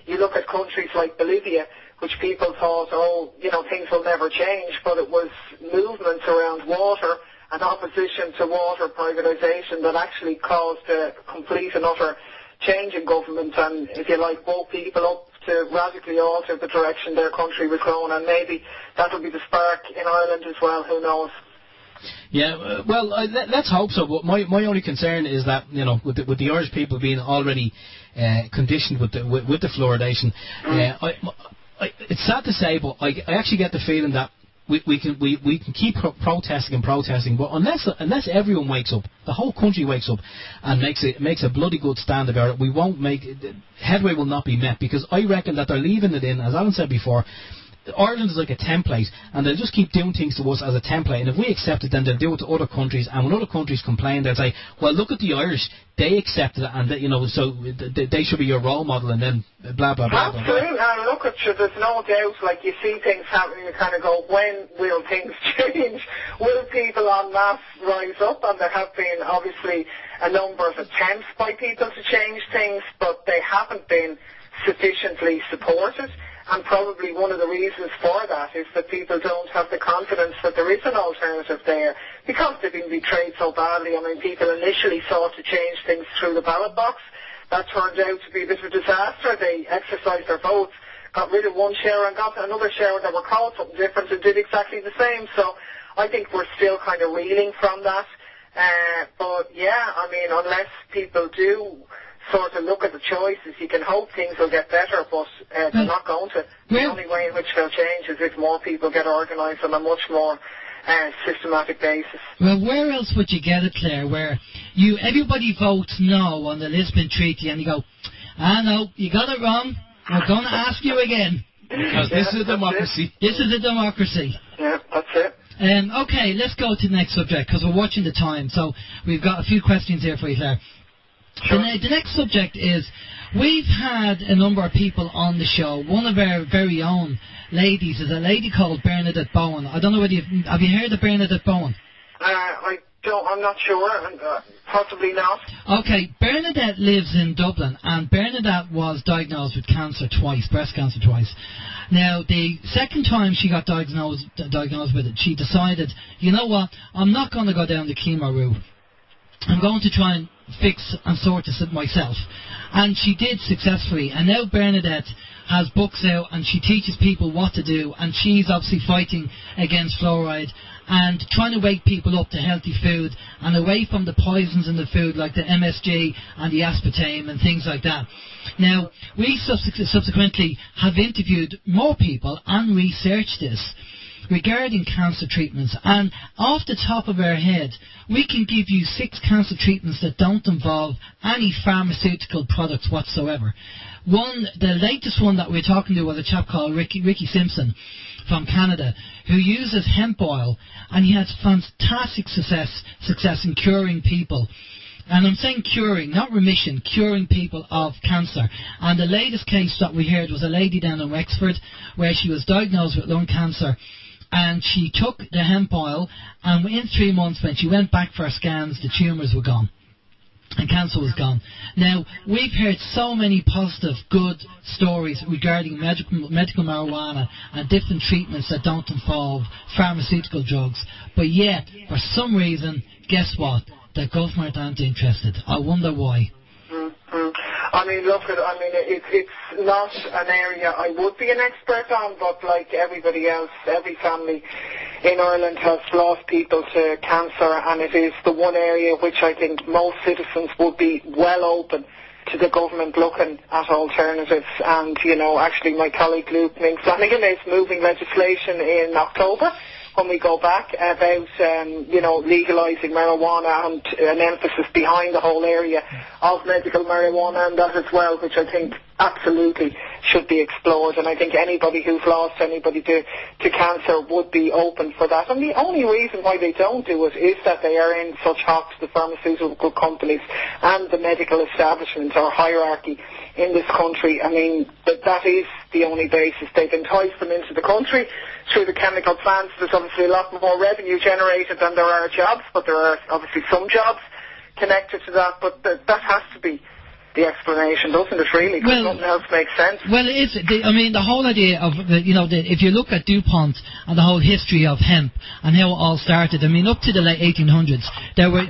S4: you look at countries like Bolivia, which people thought, oh, you know, things will never change, but it was movements around water and opposition to water privatisation that actually caused a complete and utter change in government and, if you like, woke people up to radically alter the direction their country was going, and maybe that'll be the spark in Ireland as well, who knows.
S2: Yeah, well, let's hope so. But my only concern is that, you know, with the Irish people being already conditioned with the fluoridation, it's sad to say, but I actually get the feeling that we can keep protesting, but unless everyone wakes up, the whole country wakes up and makes a bloody good stand about it, we won't make headway will not be met, because I reckon that they're leaving it in, as Alan said before. Ireland is like a template, and they'll just keep doing things to us as a template, and if we accept it, then they'll do it to other countries, and when other countries complain, they'll say, well, look at the Irish, they accepted it, and you know, so they should be your role model, and then blah blah blah.
S4: Absolutely, and look at you, there's no doubt, like, you see things happening, you kind of go, when will things change? Will people en masse rise up? And there have been obviously a number of attempts by people to change things, but they haven't been sufficiently supported. And probably one of the reasons for that is that people don't have the confidence that there is an alternative there, because they've been betrayed so badly. I mean, people initially sought to change things through the ballot box. That turned out to be a bit of a disaster. They exercised their votes, got rid of one share and got another share that were called something different and did exactly the same. So I think we're still kind of reeling from that. But yeah, I mean, unless people do sort of look at the choices, you can hope things will get better, but they're not going to. The only way in which they'll change is if more people get organised on a much more systematic basis.
S1: Well, where else would you get it, Clare, where everybody votes no on the Lisbon Treaty and you go, no, you got it wrong, we're going to ask you again.
S2: Because this is a democracy.
S1: This is a democracy.
S4: Yeah, that's it.
S1: Okay, let's go to the next subject, because we're watching the time, so we've got a few questions here for you, Clare. Sure. The next subject is, we've had a number of people on the show. One of our very own ladies is a lady called Bernadette Bowen. I don't know whether have you heard of Bernadette Bowen?
S4: I'm not sure, possibly not.
S1: Okay, Bernadette lives in Dublin, and Bernadette was diagnosed with cancer twice, breast cancer twice. Now, the second time she got diagnosed with it, she decided, you know what, I'm not going to go down the chemo route. I'm going to try and fix and sort this myself. And she did successfully. And now Bernadette has books out and she teaches people what to do. And she's obviously fighting against fluoride and trying to wake people up to healthy food and away from the poisons in the food like the MSG and the aspartame and things like that. Now, we subsequently have interviewed more people and researched this regarding cancer treatments, and off the top of our head we can give you 6 cancer treatments that don't involve any pharmaceutical products whatsoever. The latest one that we're talking to was a chap called Ricky Simpson from Canada, who uses hemp oil, and he has fantastic success in curing people. And I'm saying curing, not remission, curing people of cancer. And the latest case that we heard was a lady down in Wexford where she was diagnosed with lung cancer, and she took the hemp oil, and within 3 months when she went back for her scans, the tumours were gone and cancer was gone. Now, we've heard so many positive, good stories regarding medical marijuana and different treatments that don't involve pharmaceutical drugs, but yet, for some reason, guess what? The government aren't interested. I wonder why.
S4: I mean, look, it's not an area I would be an expert on, but like everybody else, every family in Ireland has lost people to cancer, and it is the one area which I think most citizens would be well open to the government looking at alternatives. And, you know, actually my colleague Luke Flanagan is moving legislation in October when we go back about, legalising marijuana and an emphasis behind the whole area of medical marijuana and that as well, which I think absolutely should be explored, and I think anybody who's lost anybody to cancer would be open for that. And the only reason why they don't do it is that they are in such hawks, the pharmaceutical companies and the medical establishment or hierarchy in this country. I mean, that is the only basis. They've enticed them into the country through the chemical plants. There's obviously a lot more revenue generated than there are jobs, but there are obviously some jobs connected to that, but that has to be the explanation, doesn't it, really? Because nothing else makes sense.
S1: Well, the whole idea of, if you look at DuPont and the whole history of hemp and how it all started, I mean, up to the late 1800s,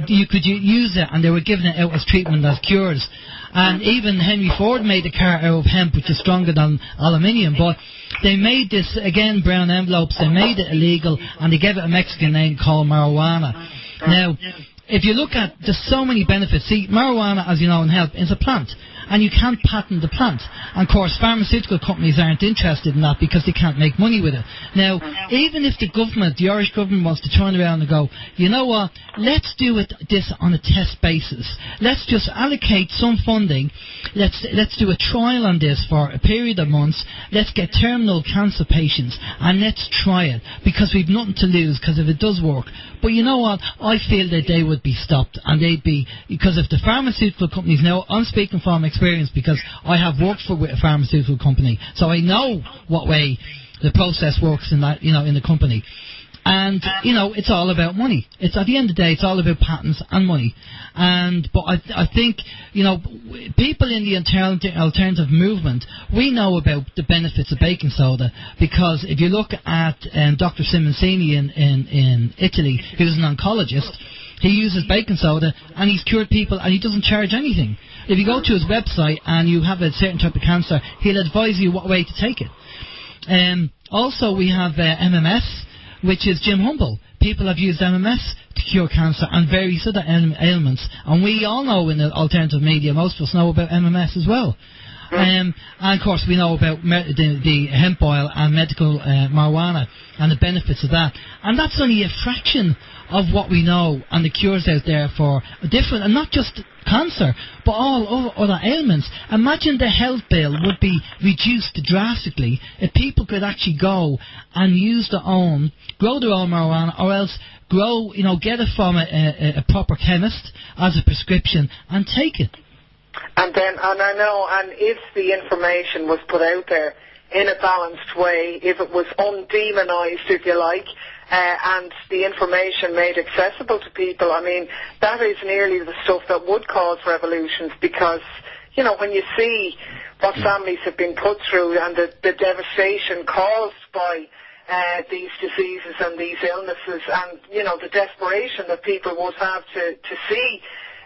S1: you could use it and they were giving it out as treatment, as cures. And even Henry Ford made a car out of hemp, which is stronger than aluminium, but they made this, again, brown envelopes, they made it illegal, and they gave it a Mexican name called marijuana. Now, if you look at, there's so many benefits. See, marijuana, as you know, in hemp, is a plant, and you can't patent the plant. And of course, pharmaceutical companies aren't interested in that because they can't make money with it. Now, even if the Irish government wants to turn around and go, you know what, let's do this on a test basis. Let's just allocate some funding. Let's do a trial on this for a period of months. Let's get terminal cancer patients and let's try it, because we've nothing to lose, because if it does work. But you know what, I feel that they would be stopped, and they'd be, because if the pharmaceutical companies, now I'm speaking from experience because I have worked with a pharmaceutical company, so I know what way the process works in that, in the company. And, it's all about money. It's, at the end of the day, it's all about patents and money. But I think, people in the alternative movement, we know about the benefits of baking soda, because if you look at Dr. Simoncini in Italy, who's an oncologist, he uses baking soda and he's cured people and he doesn't charge anything. If you go to his website and you have a certain type of cancer, he'll advise you what way to take it. Also, we have MMS, which is Jim Humble. People have used MMS to cure cancer and various other ailments. And we all know in the alternative media, most of us know about MMS as well. And of course we know about the hemp oil and medical marijuana and the benefits of that. And that's only a fraction of what we know and the cures out there for different, and not just cancer, but all other ailments. Imagine the health bill would be reduced drastically if people could actually go and grow their own marijuana, or else get it from a proper chemist as a prescription and take it.
S4: And if the information was put out there in a balanced way, if it was undemonized, if you like, and the information made accessible to people, I mean, that is nearly the stuff that would cause revolutions, because, when you see what families have been put through and the devastation caused by these diseases and these illnesses, and, the desperation that people would have to see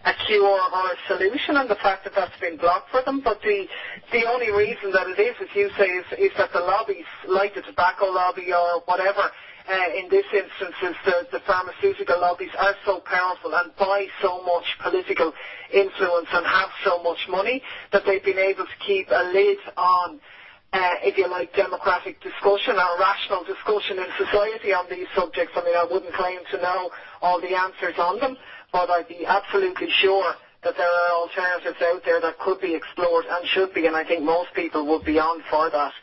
S4: a cure or a solution, and the fact that that's been blocked for them. But the only reason that it is, as you say, is that the lobbies, like the tobacco lobby or whatever, in this instance is the pharmaceutical lobbies, are so powerful and buy so much political influence and have so much money that they've been able to keep a lid on, if you like, democratic discussion or rational discussion in society on these subjects. I mean, I wouldn't claim to know all the answers on them, but I'd be absolutely sure that there are alternatives out there that could be explored and should be, and I think most people would be on for that.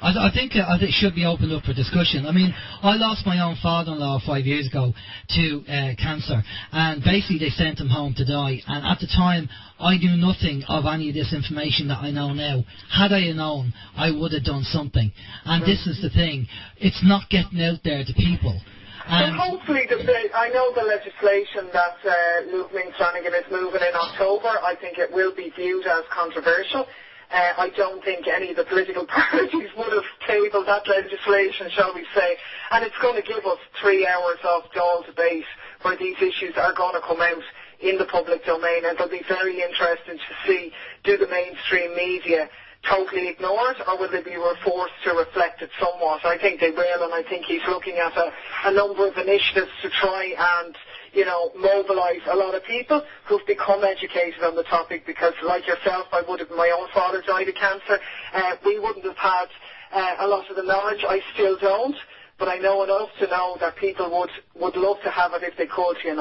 S1: I think it should be opened up for discussion. I mean, I lost my own father-in-law 5 years ago to cancer, and basically they sent him home to die. And at the time, I knew nothing of any of this information that I know now. Had I known, I would have done something. And this is the thing. It's not getting out there to people.
S4: So hopefully, I know the legislation that Luke Ming-Flanagan is moving in October, I think it will be viewed as controversial. I don't think any of the political parties would have tabled that legislation, shall we say. And it's going to give us 3 hours of dull debate where these issues are going to come out in the public domain, and it'll be very interesting to see, do the mainstream media totally ignore it, or will they be forced to reflect it somewhat? I think they will, and I think he's looking at a number of initiatives to try and mobilise a lot of people who've become educated on the topic, because like yourself, I would have, my own father died of cancer, we wouldn't have had a lot of the knowledge. I still don't, but I know enough to know that people would love to have it if they could, and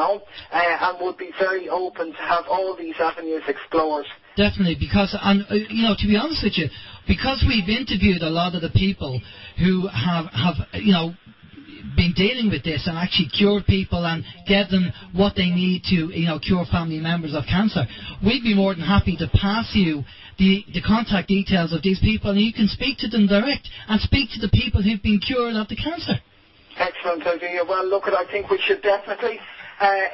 S4: would be very open to have all these avenues explored.
S1: Definitely, because, to be honest with you, because we've interviewed a lot of the people who have been dealing with this and actually cured people and get them what they need to, cure family members of cancer, we'd be more than happy to pass you the contact details of these people, and you can speak to them direct and speak to the people who've been cured of the cancer.
S4: Excellent idea. Well, look, I think we should definitely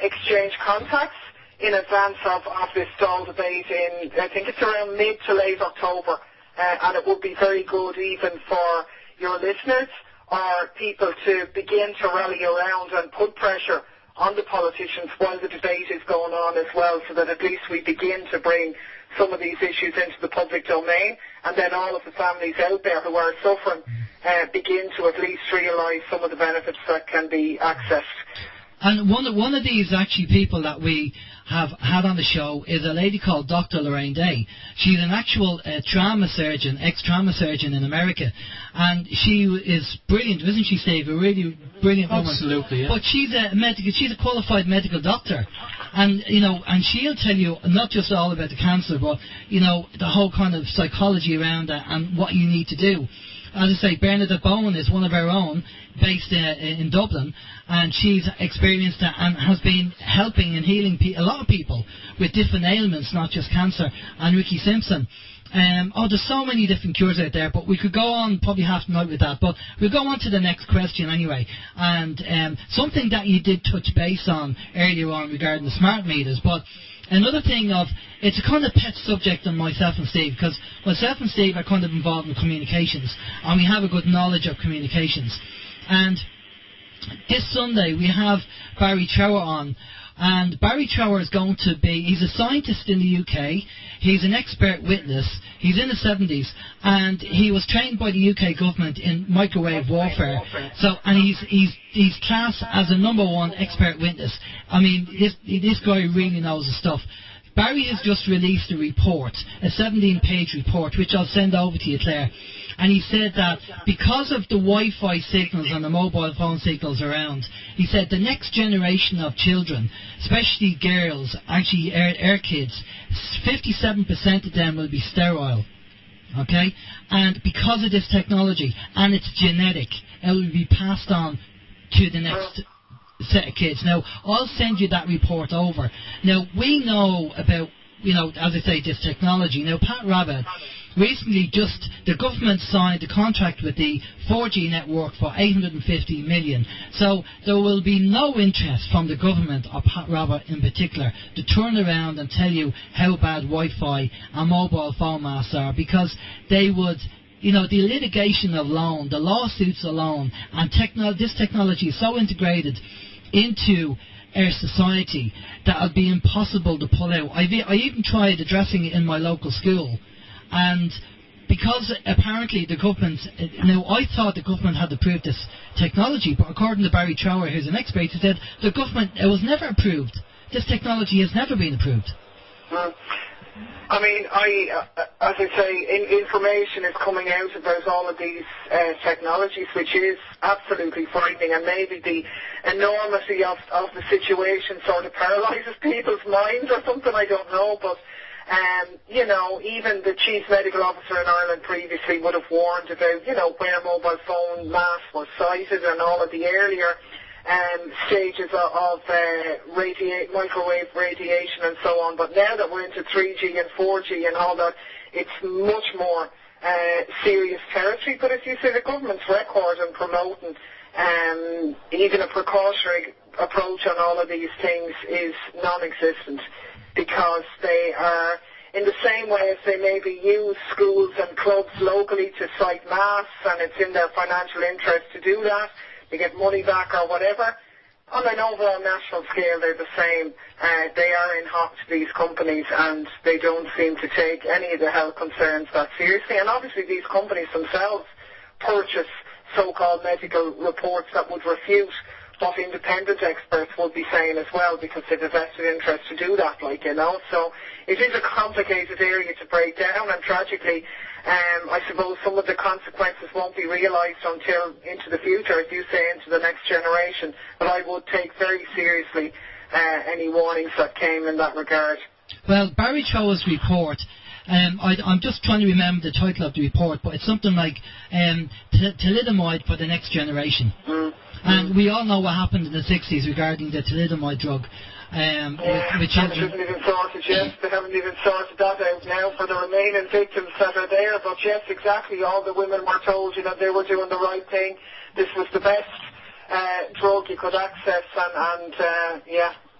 S4: exchange contacts in advance of this Dáil debate in, I think it's around mid to late October, and it would be very good even for your listeners or people to begin to rally around and put pressure on the politicians while the debate is going on as well, so that at least we begin to bring some of these issues into the public domain, and then all of the families out there who are suffering begin to at least realise some of the benefits that can be accessed.
S1: And one of these actually people that we have had on the show is a lady called Dr. Lorraine Day. She's an actual trauma surgeon, ex-trauma surgeon in America, and she is brilliant, isn't she, Steve? A really brilliant woman.
S2: Absolutely, yeah.
S1: But she's a qualified medical doctor, and and she'll tell you not just all about the cancer, but the whole kind of psychology around it and what you need to do. As I say, Bernadette Bowen is one of our own, based in Dublin, and she's experienced it and has been helping and healing a lot of people with different ailments, not just cancer. And Ricky Simpson. There's so many different cures out there, but we could go on probably half the night with that. But we'll go on to the next question anyway. And something that you did touch base on earlier on regarding the smart meters, but another thing it's a kind of pet subject on myself and Steve, because myself and Steve are kind of involved in communications, and we have a good knowledge of communications. And this Sunday we have Barry Trower on, and Barry Trower is going to he's a scientist in the UK, he's an expert witness, he's in his 70s, and he was trained by the UK government in microwave warfare, and he's classed as a #1 expert witness. I mean, this guy really knows his stuff. Barry has just released a report, a 17-page report, which I'll send over to you, Clare. And he said that because of the Wi-Fi signals and the mobile phone signals around, he said the next generation of children, especially girls, actually our kids, 57% of them will be sterile. Okay? And because of this technology, and it's genetic, it will be passed on to the next set of kids. Now, I'll send you that report over. Now, we know about, as I say, this technology. Now, Pat Rabbit, recently the government signed a contract with the 4G network for $850 million. So there will be no interest from the government, or Pat Rabbit in particular, to turn around and tell you how bad Wi-Fi and mobile phone masts are, because they would... the litigation alone, the lawsuits alone, and this technology is so integrated into our society that it would be impossible to pull out. I even tried addressing it in my local school, and because apparently the government, I thought the government had approved this technology, but according to Barry Trower, who's an expert, he said the government, it was never approved. This technology has never been approved.
S4: I mean, as I say, information is coming out about all of these technologies, which is absolutely frightening, and maybe the enormity of the situation sort of paralyses people's minds or something, I don't know, but, even the chief medical officer in Ireland previously would have warned about, where mobile phone masts were sited and all of the earlier stages of microwave radiation and so on. But now that we're into 3G and 4G and all that, it's much more serious territory. But as you say, the government's record in promoting even a precautionary approach on all of these things is non-existent, because they are, in the same way as they maybe use schools and clubs locally to site masts, and it's in their financial interest to do that, they get money back or whatever. On an overall national scale, they're the same. They are in hock to these companies, and they don't seem to take any of the health concerns that seriously. And obviously these companies themselves purchase so-called medical reports that would refute what independent experts would be saying as well, because they've a vested interest to do that, So it is a complicated area to break down, and tragically, I suppose some of the consequences won't be realised until into the future, as you say, into the next generation. But I would take very seriously any warnings that came in that regard.
S1: Well, Barry Choa's report, I'm just trying to remember the title of the report, but it's something like thalidomide for the next generation. And we all know what happened in the 60s regarding the thalidomide drug. With children.
S4: They haven't even sorted yet. They haven't even sorted that out now for the remaining victims that are there. But yes, exactly, all the women were told, they were doing the right thing. This was the best drug you could access, and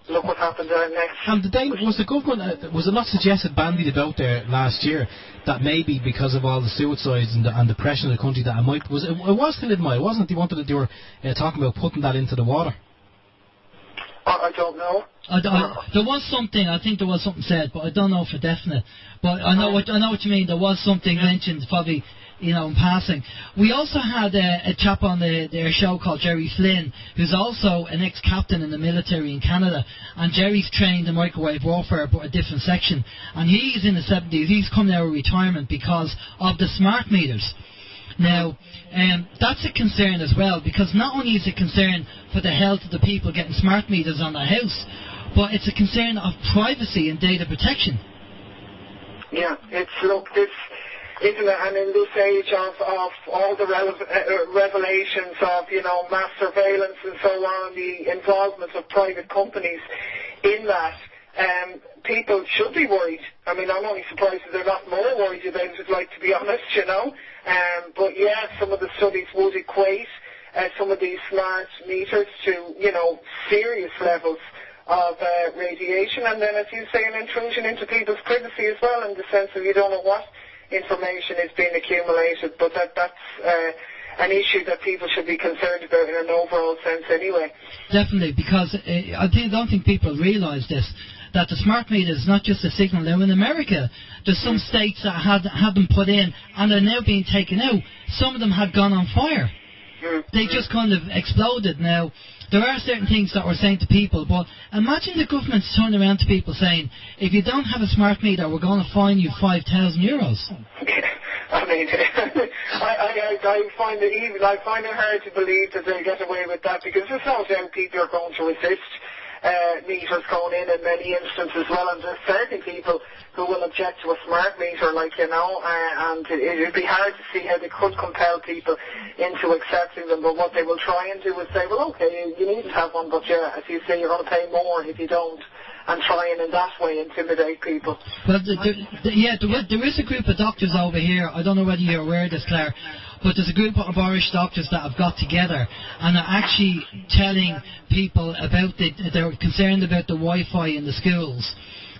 S4: look what happened there next.
S2: And was the government, was it not suggested, bandied about there last year, that maybe because of all the suicides and the depression in the country, that it was thalidomide, wasn't it? They were talking about putting that into the water.
S4: I don't know.
S1: There was something. I think there was something said, but I don't know for definite. But I know what you mean. There was something mentioned, probably, in passing. We also had a chap on their show called Jerry Flynn, who's also an ex-captain in the military in Canada. And Jerry's trained in microwave warfare, but a different section. And he's in the 70s. He's coming out of retirement because of the smart meters. Now, that's a concern as well, because not only is it a concern for the health of the people getting smart meters on their house, but it's a concern of privacy and data protection.
S4: Yeah, this, isn't it, and in this age of all the revelations of, mass surveillance and so on, the involvement of private companies in that, people should be worried. I mean, I'm only surprised that they're not more worried about it, to be honest, But yeah, some of the studies would equate some of these smart meters to, serious levels of radiation, and then, as you say, an intrusion into people's privacy as well, in the sense that you don't know what information is being accumulated, but that's an issue that people should be concerned about in an overall sense anyway.
S1: Definitely, because I don't think people realise this, that the smart meter is not just a signal. Now in America, there's some states that had them put in and they're now being taken out. Some of them had gone on fire. They just kind of exploded. Now, there are certain things that we're saying to people, but imagine the government's turning around to people saying, if you don't have a smart meter, we're going to fine you €5,000.
S4: I mean, I find it hard to believe that they'll get away with that, because there's no doubt people are going to resist meters going in many instances as well, and there's certainly people who will object to a smart meter, and it would be hard to see how they could compel people into accepting them. But what they will try and do is say, well, okay, you needn't have one, but as you say, you're going to pay more if you don't, and try and in that way intimidate people.
S1: Well, there is a group of doctors over here. I don't know whether you're aware of this, Clare, but there's a group of Irish doctors that have got together and are actually telling people about they're concerned about the Wi-Fi in the schools.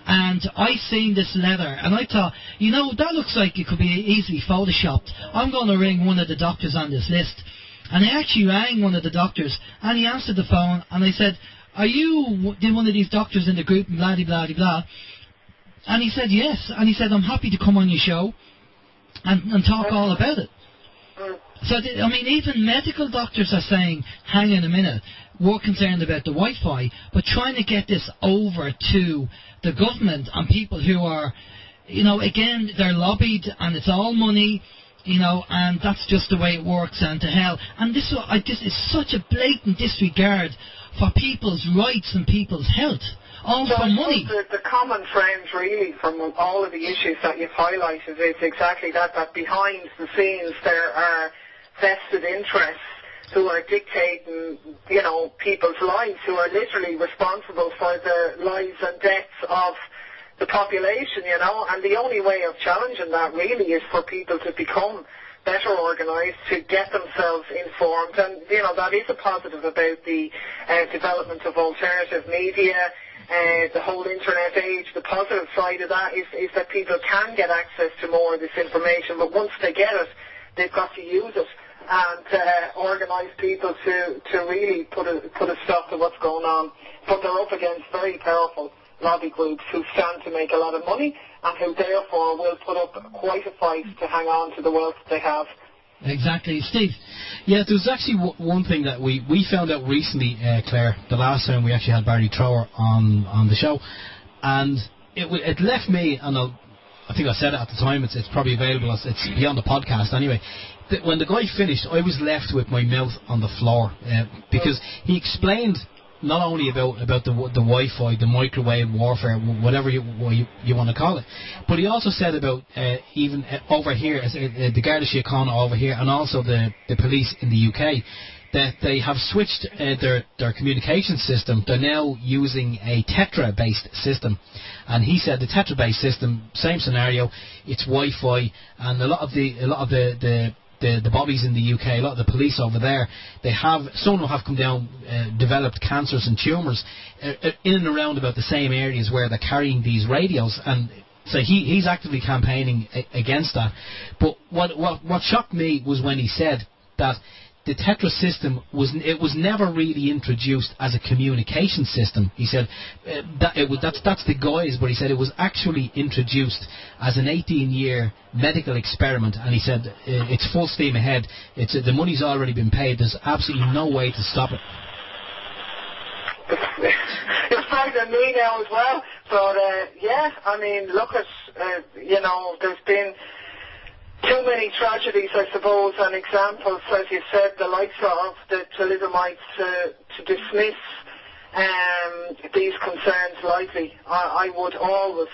S1: And I seen this letter, and I thought, that looks like it could be easily photoshopped. I'm going to ring one of the doctors on this list. And I actually rang one of the doctors, and he answered the phone, and I said, are you one of these doctors in the group, and blah, blah, blah, blah. And he said, yes. And he said, I'm happy to come on your show and talk all about it. So, even medical doctors are saying, hang on a minute, we're concerned about the Wi-Fi, but trying to get this over to the government and people who are, again, they're lobbied and it's all money, and that's just the way it works, and to hell. And this is such a blatant disregard for people's rights and people's health. All for money.
S4: The common trend, really, from all of the issues that you've highlighted is exactly that behind the scenes there are vested interests who are dictating, people's lives, who are literally responsible for the lives and deaths of the population, and the only way of challenging that really is for people to become better organised, to get themselves informed, and, that is a positive about the development of alternative media, the whole internet age. The positive side of that is that people can get access to more of this information, but once they get it, they've got to use it and organise people to really put a stop to what's going on. But they're up against very powerful lobby groups who stand to make a lot of money and who therefore will put up quite a fight to hang on to the wealth they have.
S1: Exactly. Steve?
S2: Yeah, there's actually one thing that we found out recently, Clare, the last time we actually had Barry Trower on the show, and it left me, and I think I said it at the time, it's probably available, it's beyond the podcast anyway. When the guy finished, I was left with my mouth on the floor, because he explained not only about the Wi-Fi, the microwave warfare, whatever you want to call it, but he also said about even over here, the Garda Síochána over here, and also the police in the UK, that they have switched their communication system. They're now using a Tetra-based system, and he said the Tetra-based system, same scenario, it's Wi-Fi, and a lot of the bobbies in the UK, a lot of the police over there, some of them have come down, developed cancers and tumours in and around about the same areas where they're carrying these radios, and so he's actively campaigning against that. But what shocked me was when he said that the Tetra system was never really introduced as a communication system. He said that's the guise, but he said it was actually introduced as an 18-year medical experiment, and he said it's full steam ahead. The money's already been paid. There's absolutely no way to stop it.
S4: It's frightening me now as well. But yeah, I mean, look at there's been too many tragedies, I suppose, and examples, as you said, the likes of the thalidomites to dismiss these concerns lightly. I would always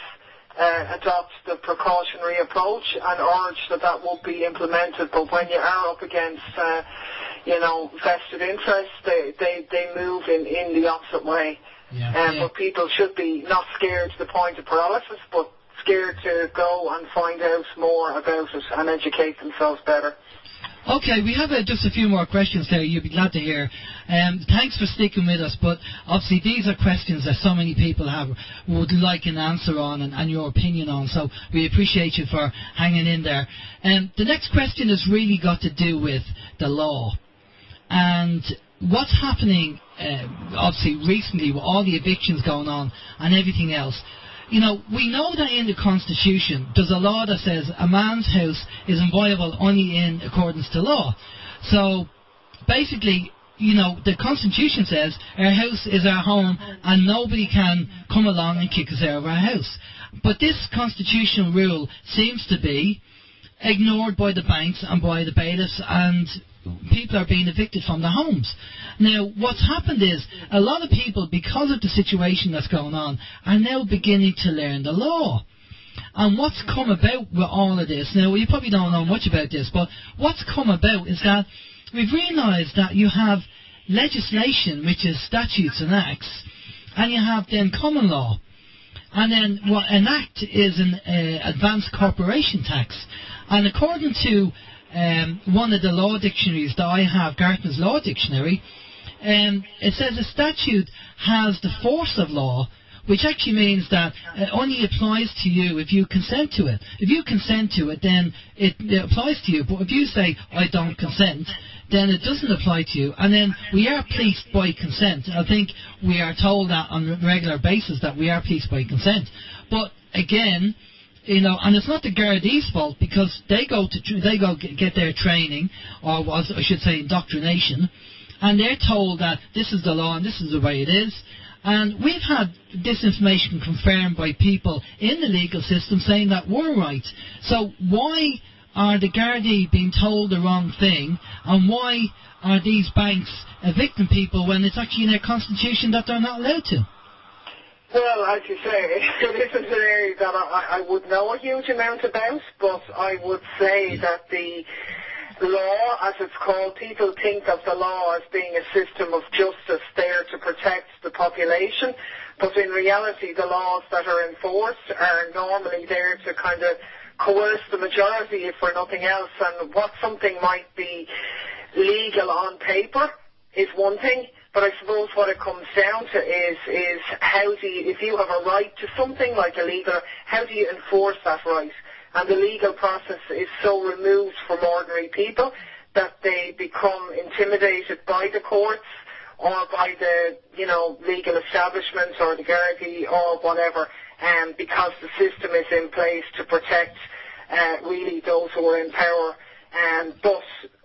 S4: adopt the precautionary approach and urge that will be implemented. But when you are up against, vested interests, they move in the opposite way. But people should be not scared to the point of paralysis, but scared to go and find out more about it and educate themselves better.
S1: Okay, we have just a few more questions there. You'll be glad to hear. Thanks for sticking with us, but obviously these are questions that so many people would like an answer on and your opinion on, so we appreciate you for hanging in there. The next question has really got to do with the law and what's happening, obviously recently with all the evictions going on and everything else. We know that in the Constitution there's a law that says a man's house is inviolable only in accordance to law. So basically, the Constitution says our house is our home and nobody can come along and kick us out of our house. But this constitutional rule seems to be ignored by the banks and by the bailiffs, and people are being evicted from their homes. Now, what's happened is a lot of people, because of the situation that's going on, are now beginning to learn the law. And what's come about with all of this, now you probably don't know much about this, but what's come about is that we've realised that you have legislation, which is statutes and acts, and you have then common law. And then what an act is an advanced corporation tax. And according to one of the law dictionaries that I have, Gartner's Law Dictionary, it says a statute has the force of law, which actually means that it only applies to you if you consent to it. If you consent to it, then it applies to you. But if you say, I don't consent, then it doesn't apply to you. And then we are policed by consent. I think we are told that on a regular basis, that we are policed by consent. But again, and it's not the Gardaí's fault, because they go get their training, or I should say indoctrination, and they're told that this is the law and this is the way it is. And we've had this information confirmed by people in the legal system saying that we're right. So why are the Gardaí being told the wrong thing, and why are these banks evicting people when it's actually in their constitution that they're not allowed to?
S4: Well, as you say, it isn't an area that I would know a huge amount about, but I would say that the law, as it's called, people think of the law as being a system of justice there to protect the population, but in reality the laws that are enforced are normally there to kind of coerce the majority, if for nothing else. And what something might be legal on paper is one thing, but I suppose what it comes down to is how do you, if you have a right to something like illegal, how do you enforce that right? And the legal process is so removed from ordinary people that they become intimidated by the courts or by the, legal establishment or the Gardaí or whatever, because the system is in place to protect really those who are in power. But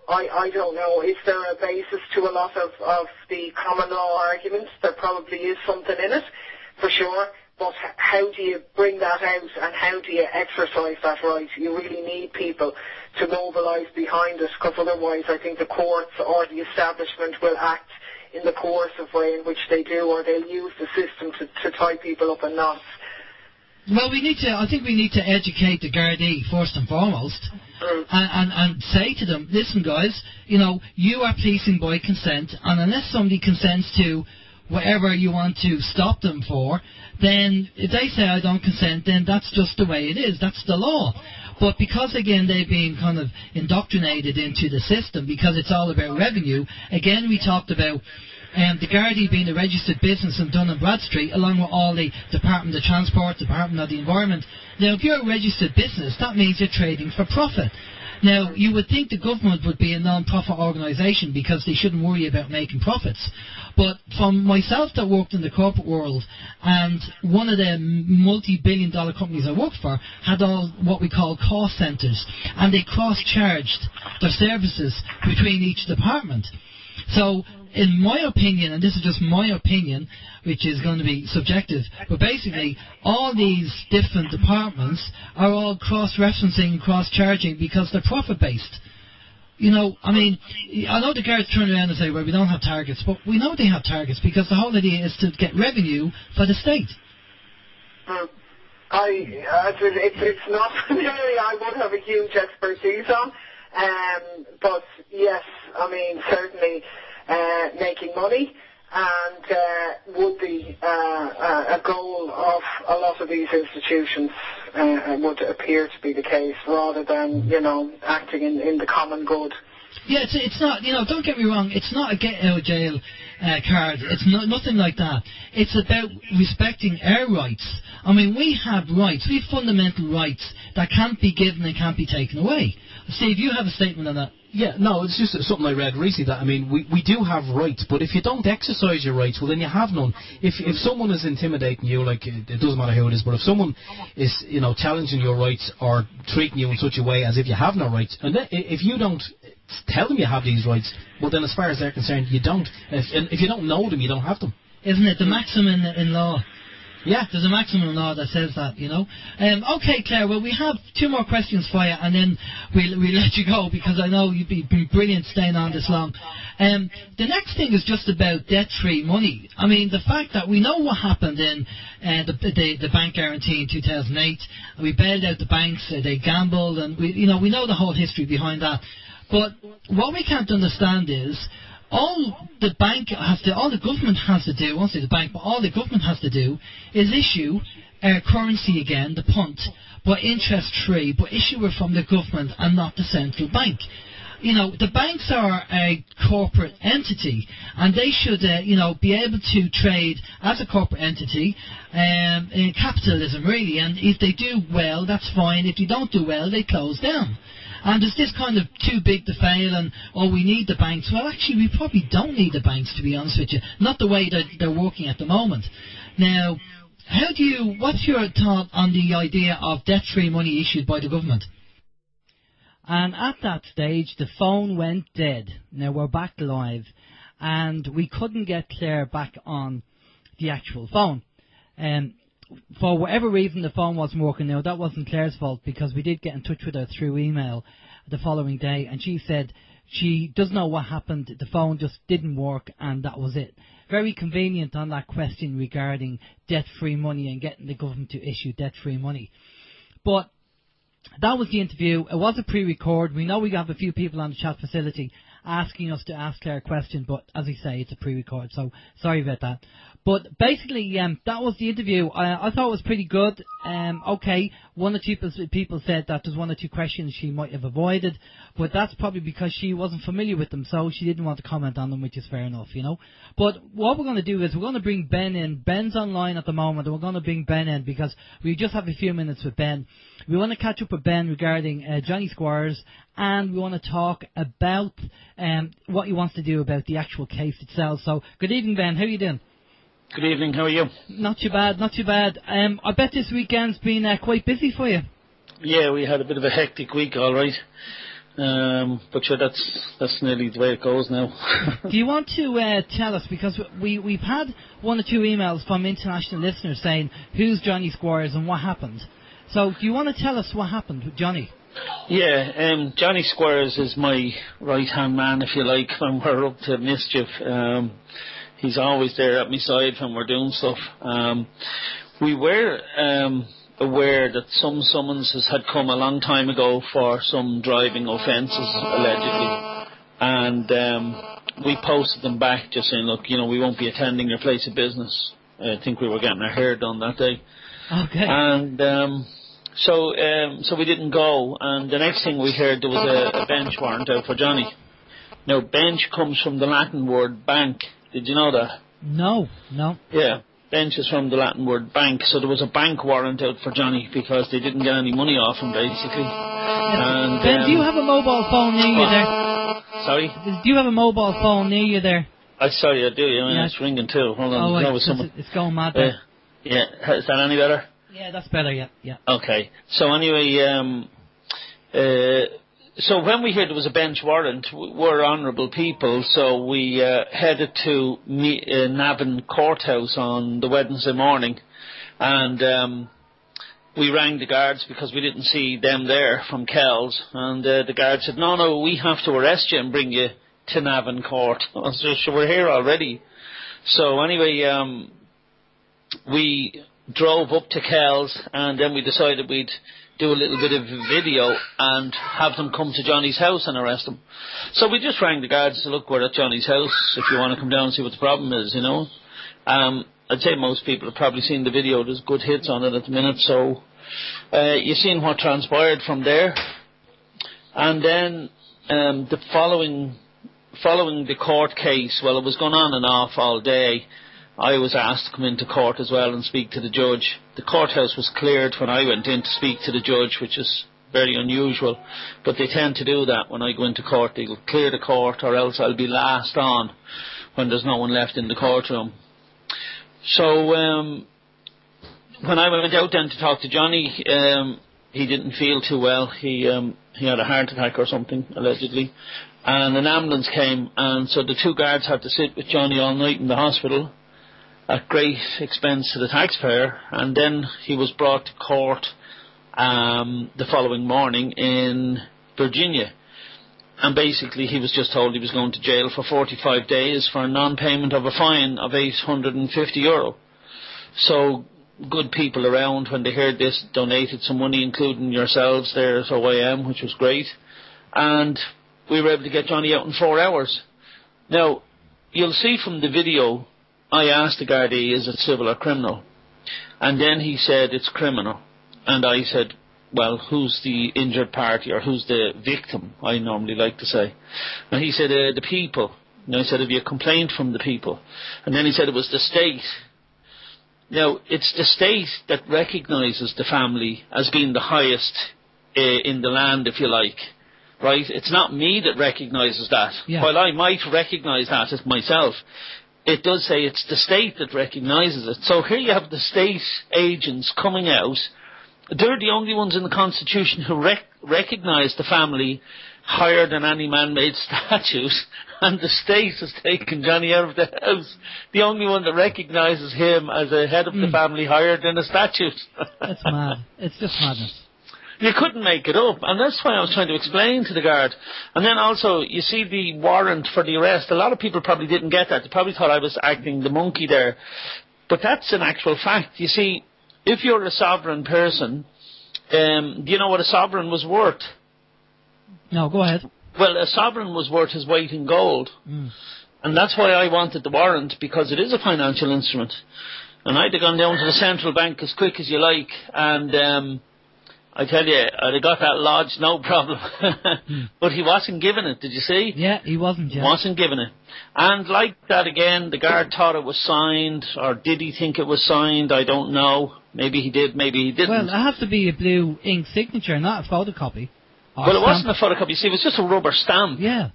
S4: I don't know, is there a basis to a lot of the common law arguments? There probably is something in it, for sure. but how do you bring that out and how do you exercise that right? You really need people to mobilise behind it, because otherwise I think the courts or the establishment will act in the coercive way in which they do, or they'll use the system to tie people up in knots.
S1: Well, I think we need to educate the Gardaí first and foremost, and say to them, listen guys, you are policing by consent, and unless somebody consents to whatever you want to stop them for, then if they say I don't consent, then that's just the way it is, that's the law. But because, again, they've been kind of indoctrinated into the system because it's all about revenue, again, we talked about the Gardaí being a registered business in Dun & Bradstreet, along with all the Department of Transport, Department of the Environment. Now, if you're a registered business, that means you're trading for profit. Now, you would think the government would be a non-profit organisation because they shouldn't worry about making profits. But from myself that worked in the corporate world, and one of the multi-billion-dollar companies I worked for had all what we call cost centres, and they cross-charged their services between each department. So, in my opinion, and this is just my opinion, which is going to be subjective, but basically all these different departments are all cross-referencing, cross-charging because they're profit-based. I know the guards turn around and say, well, we don't have targets, but we know they have targets because the whole idea is to get revenue for the state.
S4: It's not an area I would have a huge expertise on, but yes, certainly making money and would be a goal of a lot of these institutions, would appear to be the case, rather than, acting in the common good.
S1: Yeah, it's not, don't get me wrong, it's not a get-out-of-jail card. It's nothing like that. It's about respecting our rights. We have rights. We have fundamental rights that can't be given and can't be taken away. Steve, you have a statement on that.
S2: Yeah, no, it's just something I read recently that, we do have rights, but if you don't exercise your rights, well, then you have none. If someone is intimidating you, like, it doesn't matter who it is, but if someone is, challenging your rights or treating you in such a way as if you have no rights, and then, if you don't tell them you have these rights, well, then as far as they're concerned, you don't. And if you don't know them, you don't have them.
S1: Isn't it the maxim in law?
S2: Yeah,
S1: there's a maximum law that says that, Okay, Claire, well, we have two more questions for you, and then we'll let you go, because I know you've been brilliant staying on this long. The next thing is just about debt-free money. The fact that we know what happened in the bank guarantee in 2008, we bailed out the banks, they gambled, and we know the whole history behind that. But what we can't understand is, all the government has to do, I won't say the bank, but all the government has to do is issue currency again, the punt, but interest-free, but issue it from the government and not the central bank. The banks are a corporate entity, and they should, be able to trade as a corporate entity in capitalism, really. And if they do well, that's fine. If they don't do well, they close down. And is this kind of too big to fail, and, we need the banks? Well, actually, we probably don't need the banks, to be honest with you. Not the way that they're working at the moment. Now, what's your thought on the idea of debt-free money issued by the government? And at that stage, the phone went dead. Now, we're back live, and we couldn't get Claire back on the actual phone. For whatever reason, the phone wasn't working. Now, that wasn't Claire's fault, because we did get in touch with her through email the following day, and she said she doesn't know what happened. The phone just didn't work, and that was it. Very convenient on that question regarding debt-free money and getting the government to issue debt-free money. But that was the interview. It was a pre-record. We know we have a few people on the chat facility asking us to ask Claire a question, but as I say, it's a pre-record, so sorry about that. But basically, that was the interview. I thought it was pretty good. Okay, one or two people said that there's one or two questions she might have avoided, but that's probably because she wasn't familiar with them, so she didn't want to comment on them, which is fair enough, But what we're going to do is we're going to bring Ben in. Ben's online at the moment, and we're going to bring Ben in because we just have a few minutes with Ben. We want to catch up with Ben regarding Johnny Squires, and we want to talk about what he wants to do about the actual case itself. So, good evening, Ben. How are you doing?
S5: Good evening, how are you?
S1: Not too bad, not too bad. I bet this weekend's been quite busy for you.
S5: Yeah, we had a bit of a hectic week, all right. But sure, that's nearly the way it goes now.
S1: Do you want to tell us, because we've had one or two emails from international listeners saying who's Johnny Squires and what happened. So do you want to tell us what happened with Johnny?
S5: Yeah, Johnny Squires is my right-hand man, if you like, when we're up to mischief. He's always there at my side when we're doing stuff. We were aware that some summonses had come a long time ago for some driving offences, allegedly. And we posted them back just saying, look, we won't be attending your place of business. I think we were getting our hair done that day.
S1: Okay.
S5: And so we didn't go. And the next thing we heard, there was a bench warrant out for Johnny. Now, bench comes from the Latin word bank. Did you know that?
S1: No.
S5: Yeah. Bench is from the Latin word bank, so there was a bank warrant out for Johnny because they didn't get any money off him, basically. And,
S1: Ben, do you have a mobile phone near you there?
S5: Sorry?
S1: Do you have a mobile phone near you there?
S5: Sorry, I do. Yeah. It's ringing too. Hold on.
S1: Oh, wait, it's going mad there.
S5: Yeah, is that any better?
S1: Yeah, that's better, yeah.
S5: Okay. So anyway, so when we heard there was a bench warrant, we're honourable people, so we headed to Navan Courthouse on the Wednesday morning, and we rang the guards because we didn't see them there from Kells, and the guard said, no, we have to arrest you and bring you to Navan Court. So we're here already. So anyway, we drove up to Kells, and then we decided we'd do a little bit of video and have them come to Johnny's house and arrest him. So we just rang the guards and said, look, we're at Johnny's house if you want to come down and see what the problem is, I'd say most people have probably seen the video. There's good hits on it at the minute, so you've seen what transpired from there. And then the following the court case, well, it was going on and off all day. I was asked to come into court as well and speak to the judge. The courthouse was cleared when I went in to speak to the judge, which is very unusual. But they tend to do that when I go into court. They'll clear the court, or else I'll be last on when there's no one left in the courtroom. So when I went out then to talk to Johnny, he didn't feel too well. He had a heart attack or something, allegedly. And an ambulance came, and so the two guards had to sit with Johnny all night in the hospital, at great expense to the taxpayer, and then he was brought to court the following morning in Virginia. And basically he was just told he was going to jail for 45 days for non-payment of a fine of €850. So good people around, when they heard this, donated some money, including yourselves there at OYM, which was great. And we were able to get Johnny out in 4 hours. Now, you'll see from the video, I asked the Gardaí, is it civil or criminal? And then he said it's criminal. And I said, well, who's the injured party, or who's the victim, I normally like to say. And he said, the people. And I said, have you a complaint from the people? And then he said it was the state. Now, it's the state that recognises the family as being the highest in the land, if you like. Right? It's not me that recognises that. Yeah. While I might recognise that as myself, it does say it's the state that recognises it. So here you have the state agents coming out. They're the only ones in the Constitution who recognise the family higher than any man-made statute, and the state has taken Johnny out of the house. The only one that recognises him as a head of the family higher than a statute.
S1: That's mad. It's just madness.
S5: You couldn't make it up, and that's why I was trying to explain to the guard. And then also, you see the warrant for the arrest. A lot of people probably didn't get that. They probably thought I was acting the monkey there. But that's an actual fact. You see, if you're a sovereign person, do you know what a sovereign was worth?
S1: No, go ahead.
S5: Well, a sovereign was worth his weight in gold. And that's why I wanted the warrant, because it is a financial instrument. And I'd have gone down to the central bank as quick as you like, and I tell you, I'd have got that lodged, no problem. But he wasn't given it, did you see?
S1: Yeah, he wasn't, yeah.
S5: Wasn't given it. And like that again, the guard thought it was signed, or did he think it was signed? I don't know. Maybe he did, maybe he didn't.
S1: Well, it has to be a blue ink signature, not a photocopy.
S5: Well, it wasn't a photocopy. See, it was just a rubber stamp.
S1: Yeah.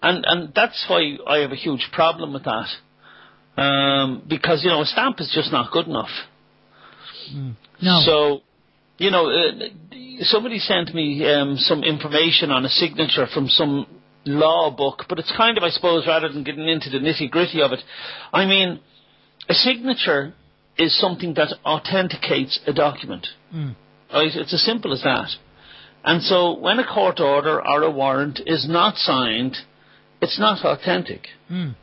S5: And that's why I have a huge problem with that. Because, a stamp is just not good enough.
S1: No.
S5: So, somebody sent me some information on a signature from some law book, but it's kind of, I suppose, rather than getting into the nitty-gritty of it, I mean, a signature is something that authenticates a document. Right? It's as simple as that. And so when a court order or a warrant is not signed, it's not authentic. And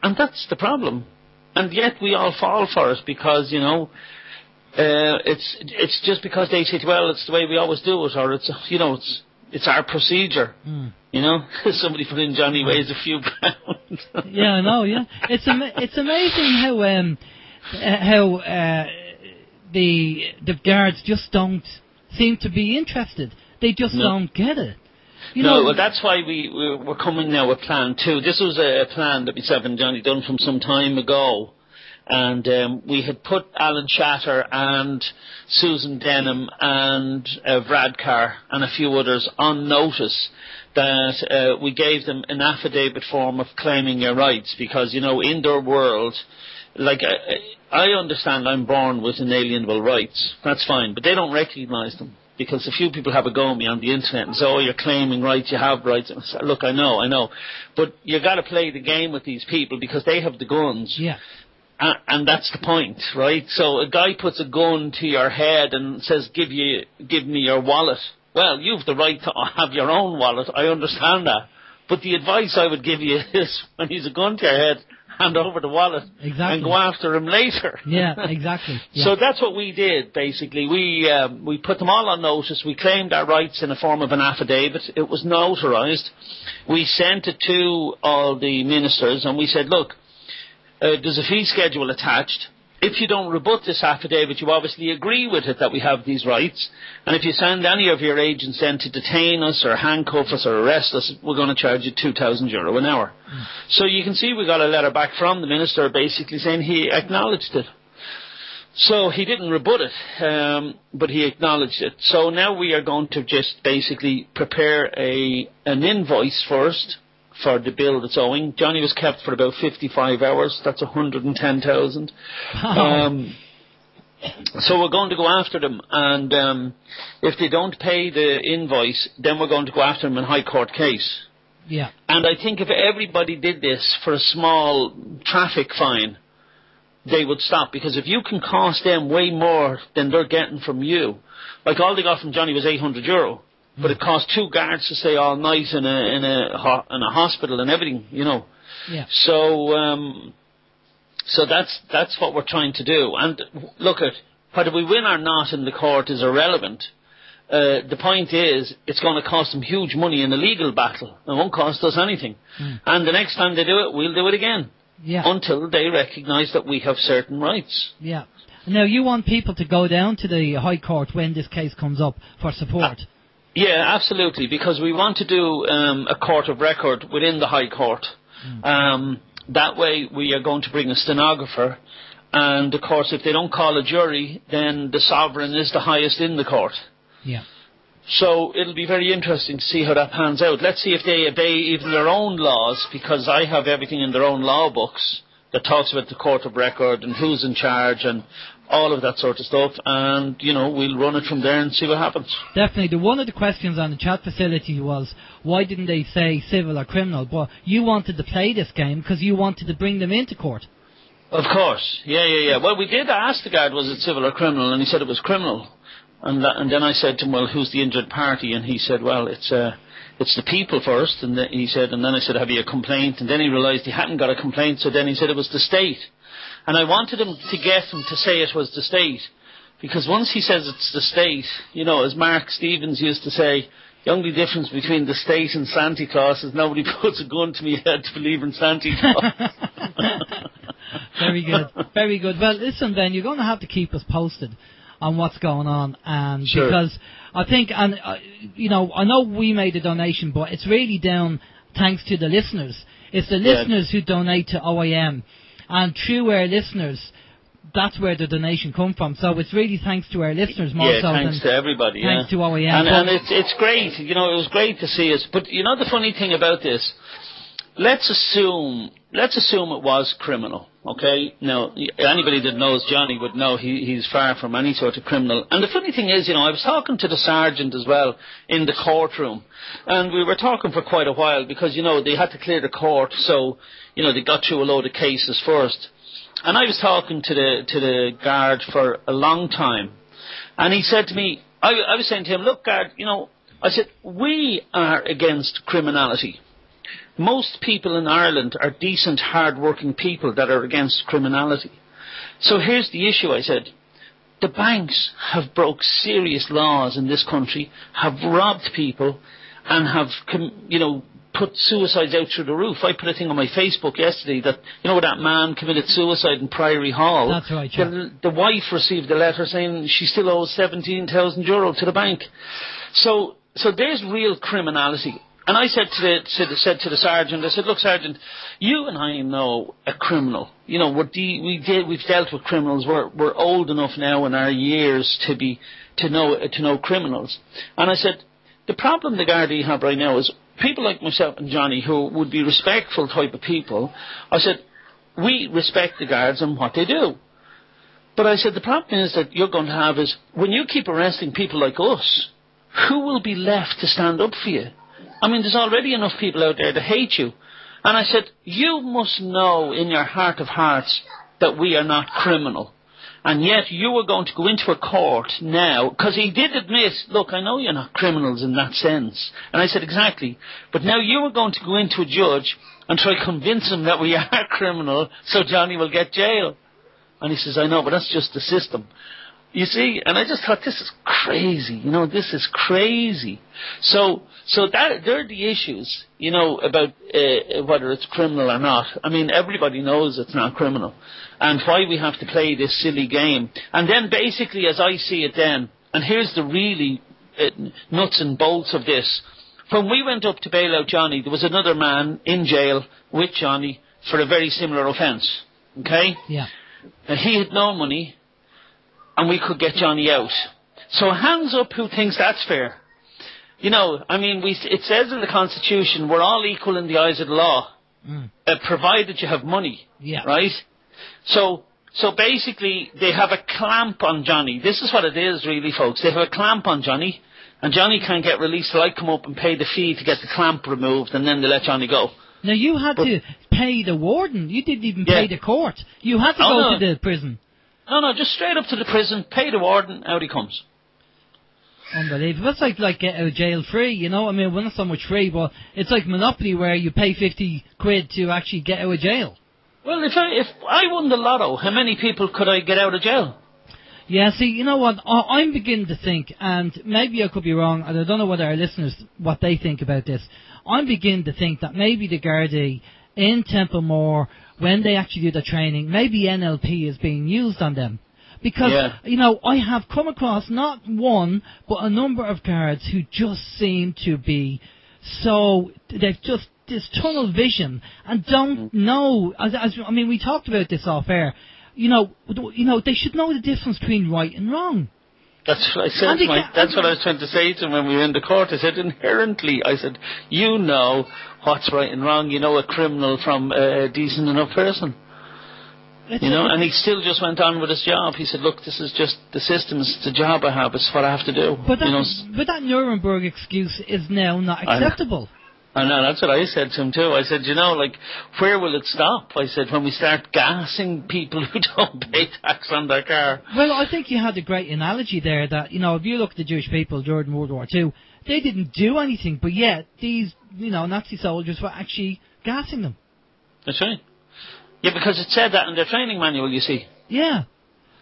S5: that's the problem. And yet we all fall for it because, it's just because they say, well, it's the way we always do it, or it's our procedure. Somebody put in Johnny weighs a few pounds.
S1: Yeah, I know. Yeah, it's amazing how the guards just don't seem to be interested. They just don't get it.
S5: Well, that's why we're coming now with Plan 2. This was a plan that myself and Johnny done from some time ago. And we had put Alan Shatter and Susan Denham and Vradkar and a few others on notice that we gave them an affidavit form of claiming your rights because, in their world, like I understand I'm born with inalienable rights. That's fine. But they don't recognise them. Because a few people have a go at me on the internet and say, oh, you're claiming rights, you have rights. And I say, look, I know. But you got to play the game with these people because they have the guns.
S1: Yeah.
S5: And that's the point, right? So a guy puts a gun to your head and says, give me your wallet. Well, you've the right to have your own wallet. I understand that. But the advice I would give you is when he's a gun to your head, hand over the wallet and go after him later.
S1: Yeah, exactly. Yeah.
S5: So that's what we did, basically. We put them all on notice. We claimed our rights in the form of an affidavit. It was notarized. We sent it to all the ministers and we said, look, there's a fee schedule attached. If you don't rebut this affidavit, you obviously agree with it that we have these rights. And if you send any of your agents then to detain us or handcuff us or arrest us, we're going to charge you €2,000 an hour. So you can see we got a letter back from the minister basically saying he acknowledged it. So he didn't rebut it, but he acknowledged it. So now we are going to just basically prepare an invoice first for the bill that's owing. Johnny was kept for about 55 hours. That's 110,000. So we're going to go after them, and if they don't pay the invoice, then we're going to go after them in high court case.
S1: Yeah.
S5: And I think if everybody did this for a small traffic fine, they would stop, because if you can cost them way more than they're getting from you, like all they got from Johnny was €800. But it cost 2 guards to stay all night in a hospital and everything, Yeah. So that's what we're trying to do. And look at whether we win or not in the court is irrelevant. The point is, it's going to cost them huge money in a legal battle. It won't cost us anything. And the next time they do it, we'll do it again.
S1: Yeah.
S5: Until they recognise that we have certain rights.
S1: Yeah. Now you want people to go down to the High Court when this case comes up for support.
S5: Yeah, absolutely, because we want to do a court of record within the High Court. That way we are going to bring a stenographer, and of course if they don't call a jury, then the sovereign is the highest in the court.
S1: Yeah.
S5: So it'll be very interesting to see how that pans out. Let's see if they obey even their own laws, because I have everything in their own law books that talks about the court of record and who's in charge and all of that sort of stuff, and we'll run it from there and see what happens.
S1: Definitely. One of the questions on the chat facility was, why didn't they say civil or criminal? But you wanted to play this game because you wanted to bring them into court.
S5: Of course. Yeah. Well, we did ask the guard, was it civil or criminal, and he said it was criminal. And then I said to him, well, who's the injured party? And he said, well, it's the people first. And then I said, have you a complaint? And then he realised he hadn't got a complaint, so then he said it was the state. And I wanted him to get him to say it was the state, because once he says it's the state, as Mark Stevens used to say, the only difference between the state and Santa Claus is nobody puts a gun to me head to believe in Santa Claus.
S1: Very good, very good. Well, listen, Ben, you're going to have to keep us posted on what's going on, and
S5: sure.
S1: Because I think, and I know we made a donation, but it's really down thanks to the listeners. It's the listeners who donate to OYM. And through our listeners, that's where the donation come from. So it's really thanks to our listeners more so
S5: thanks to everybody.
S1: Thanks to OYM.
S5: And it's great. It was great to see us. But the funny thing about this, let's assume it was criminal. Okay, now anybody that knows Johnny would know he's far from any sort of criminal. And the funny thing is, I was talking to the sergeant as well in the courtroom, and we were talking for quite a while because they had to clear the court, so they got through a load of cases first. And I was talking to the guard for a long time, and he said to me, I was saying to him, look, guard, I said, we are against criminality. Most people in Ireland are decent, hard-working people that are against criminality. So here's the issue, I said. The banks have broke serious laws in this country, have robbed people, and have, put suicides out through the roof. I put a thing on my Facebook yesterday that, that man committed suicide in Priory Hall.
S1: That's right, yeah.
S5: The wife received a letter saying she still owes €17,000 to the bank. So there's real criminality. And I said to the sergeant, I said, look, sergeant, you and I know a criminal. We've dealt with criminals. We're old enough now in our years to know criminals. And I said, the problem the Gardaí have right now is people like myself and Johnny, who would be respectful type of people. I said, we respect the guards and what they do. But I said, the problem is that you're going to have is when you keep arresting people like us, who will be left to stand up for you? I mean, there's already enough people out there to hate you. And I said, you must know in your heart of hearts that we are not criminal. And yet you are going to go into a court now, because he did admit, look, I know you're not criminals in that sense. And I said, exactly. But now you are going to go into a judge and try to convince him that we are criminal so Johnny will get jail. And he says, I know, but that's just the system. You see, and I just thought, this is crazy. This is crazy. So that they're the issues, about whether it's criminal or not. I mean, everybody knows it's not criminal, and why we have to play this silly game. And then, basically, as I see it, then, and here's the really nuts and bolts of this. When we went up to bail out Johnny, there was another man in jail with Johnny for a very similar offence. Okay?
S1: Yeah.
S5: And he had no money, and we could get Johnny out. So hands up who thinks that's fair. It says in the Constitution, we're all equal in the eyes of the law, provided you have money, right? So basically, they have a clamp on Johnny. This is what it is, really, folks. They have a clamp on Johnny, and Johnny can't get released till I come up and pay the fee to get the clamp removed, and then they let Johnny go.
S1: Now, you had to pay the warden. You didn't even pay the court. You had to go to the prison.
S5: No, just straight up to the prison, pay the warden, out he comes.
S1: Unbelievable. That's like get out of jail free, well, not so much free, but it's like Monopoly where you pay 50 quid to actually get out of jail.
S5: Well, if I won the lotto, how many people could I get out of jail?
S1: Yeah, see, you know what, I'm beginning to think, and maybe I could be wrong, and I don't know what our listeners, what they think about this. I'm beginning to think that maybe the Gardaí in Templemore, when they actually do the training, maybe NLP is being used on them. Because, I have come across not one, but a number of guards who just seem to be they've just this tunnel vision and don't know, we talked about this off air, they should know the difference between right and wrong.
S5: That's what I said. That's what I was trying to say to him when we were in the court. I said, inherently, you know what's right and wrong. You know a criminal from a decent enough person. And he still just went on with his job. He said, look, this is just the system. It's the job I have. It's what I have to do.
S1: But that Nuremberg excuse is now not acceptable.
S5: I know, that's what I said to him too. I said, where will it stop? I said, when we start gassing people who don't pay tax on their car.
S1: Well, I think you had a great analogy there that, if you look at the Jewish people during World War II, they didn't do anything, but yet these, Nazi soldiers were actually gassing them.
S5: That's right. Yeah, because it said that in their training manual, you see.
S1: Yeah.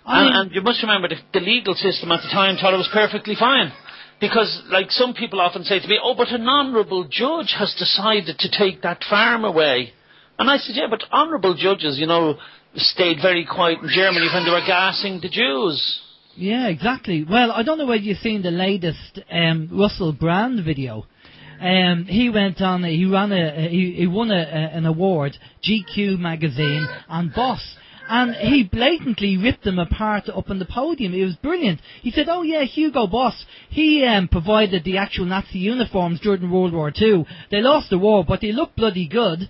S5: And you must remember the legal system at the time thought it was perfectly fine. Because, like some people often say to me, but an honourable judge has decided to take that farm away. And I said, yeah, but honourable judges, stayed very quiet in Germany when they were gassing the Jews.
S1: Yeah, exactly. Well, I don't know whether you've seen the latest Russell Brand video. He went on, he won an award, GQ magazine, and Boss. And he blatantly ripped them apart up on the podium. It was brilliant. He said, Hugo Boss, he provided the actual Nazi uniforms during World War II. They lost the war, but they looked bloody good.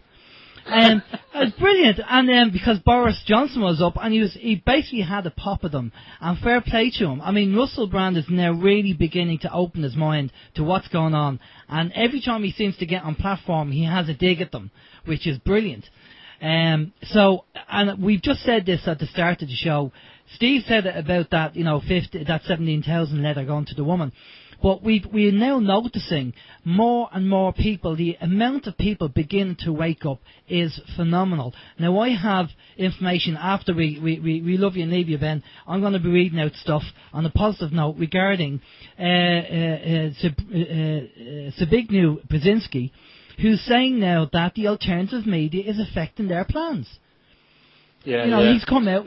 S1: was brilliant. And then because Boris Johnson was up, and he basically had a pop of them. And fair play to him. I mean, Russell Brand is now really beginning to open his mind to what's going on. And every time he seems to get on platform, he has a dig at them, which is brilliant. So, and we've just said this at the start of the show. Steve said it about that, that 17,000 letter going to the woman. But we're now noticing more and more people, the amount of people beginning to wake up is phenomenal. Now, I have information after we love you and leave you, Ben. I'm going to be reading out stuff on a positive note regarding Zbigniew Brzezinski, who's saying now that the alternative media is affecting their plans.
S5: Yeah,
S1: he's come out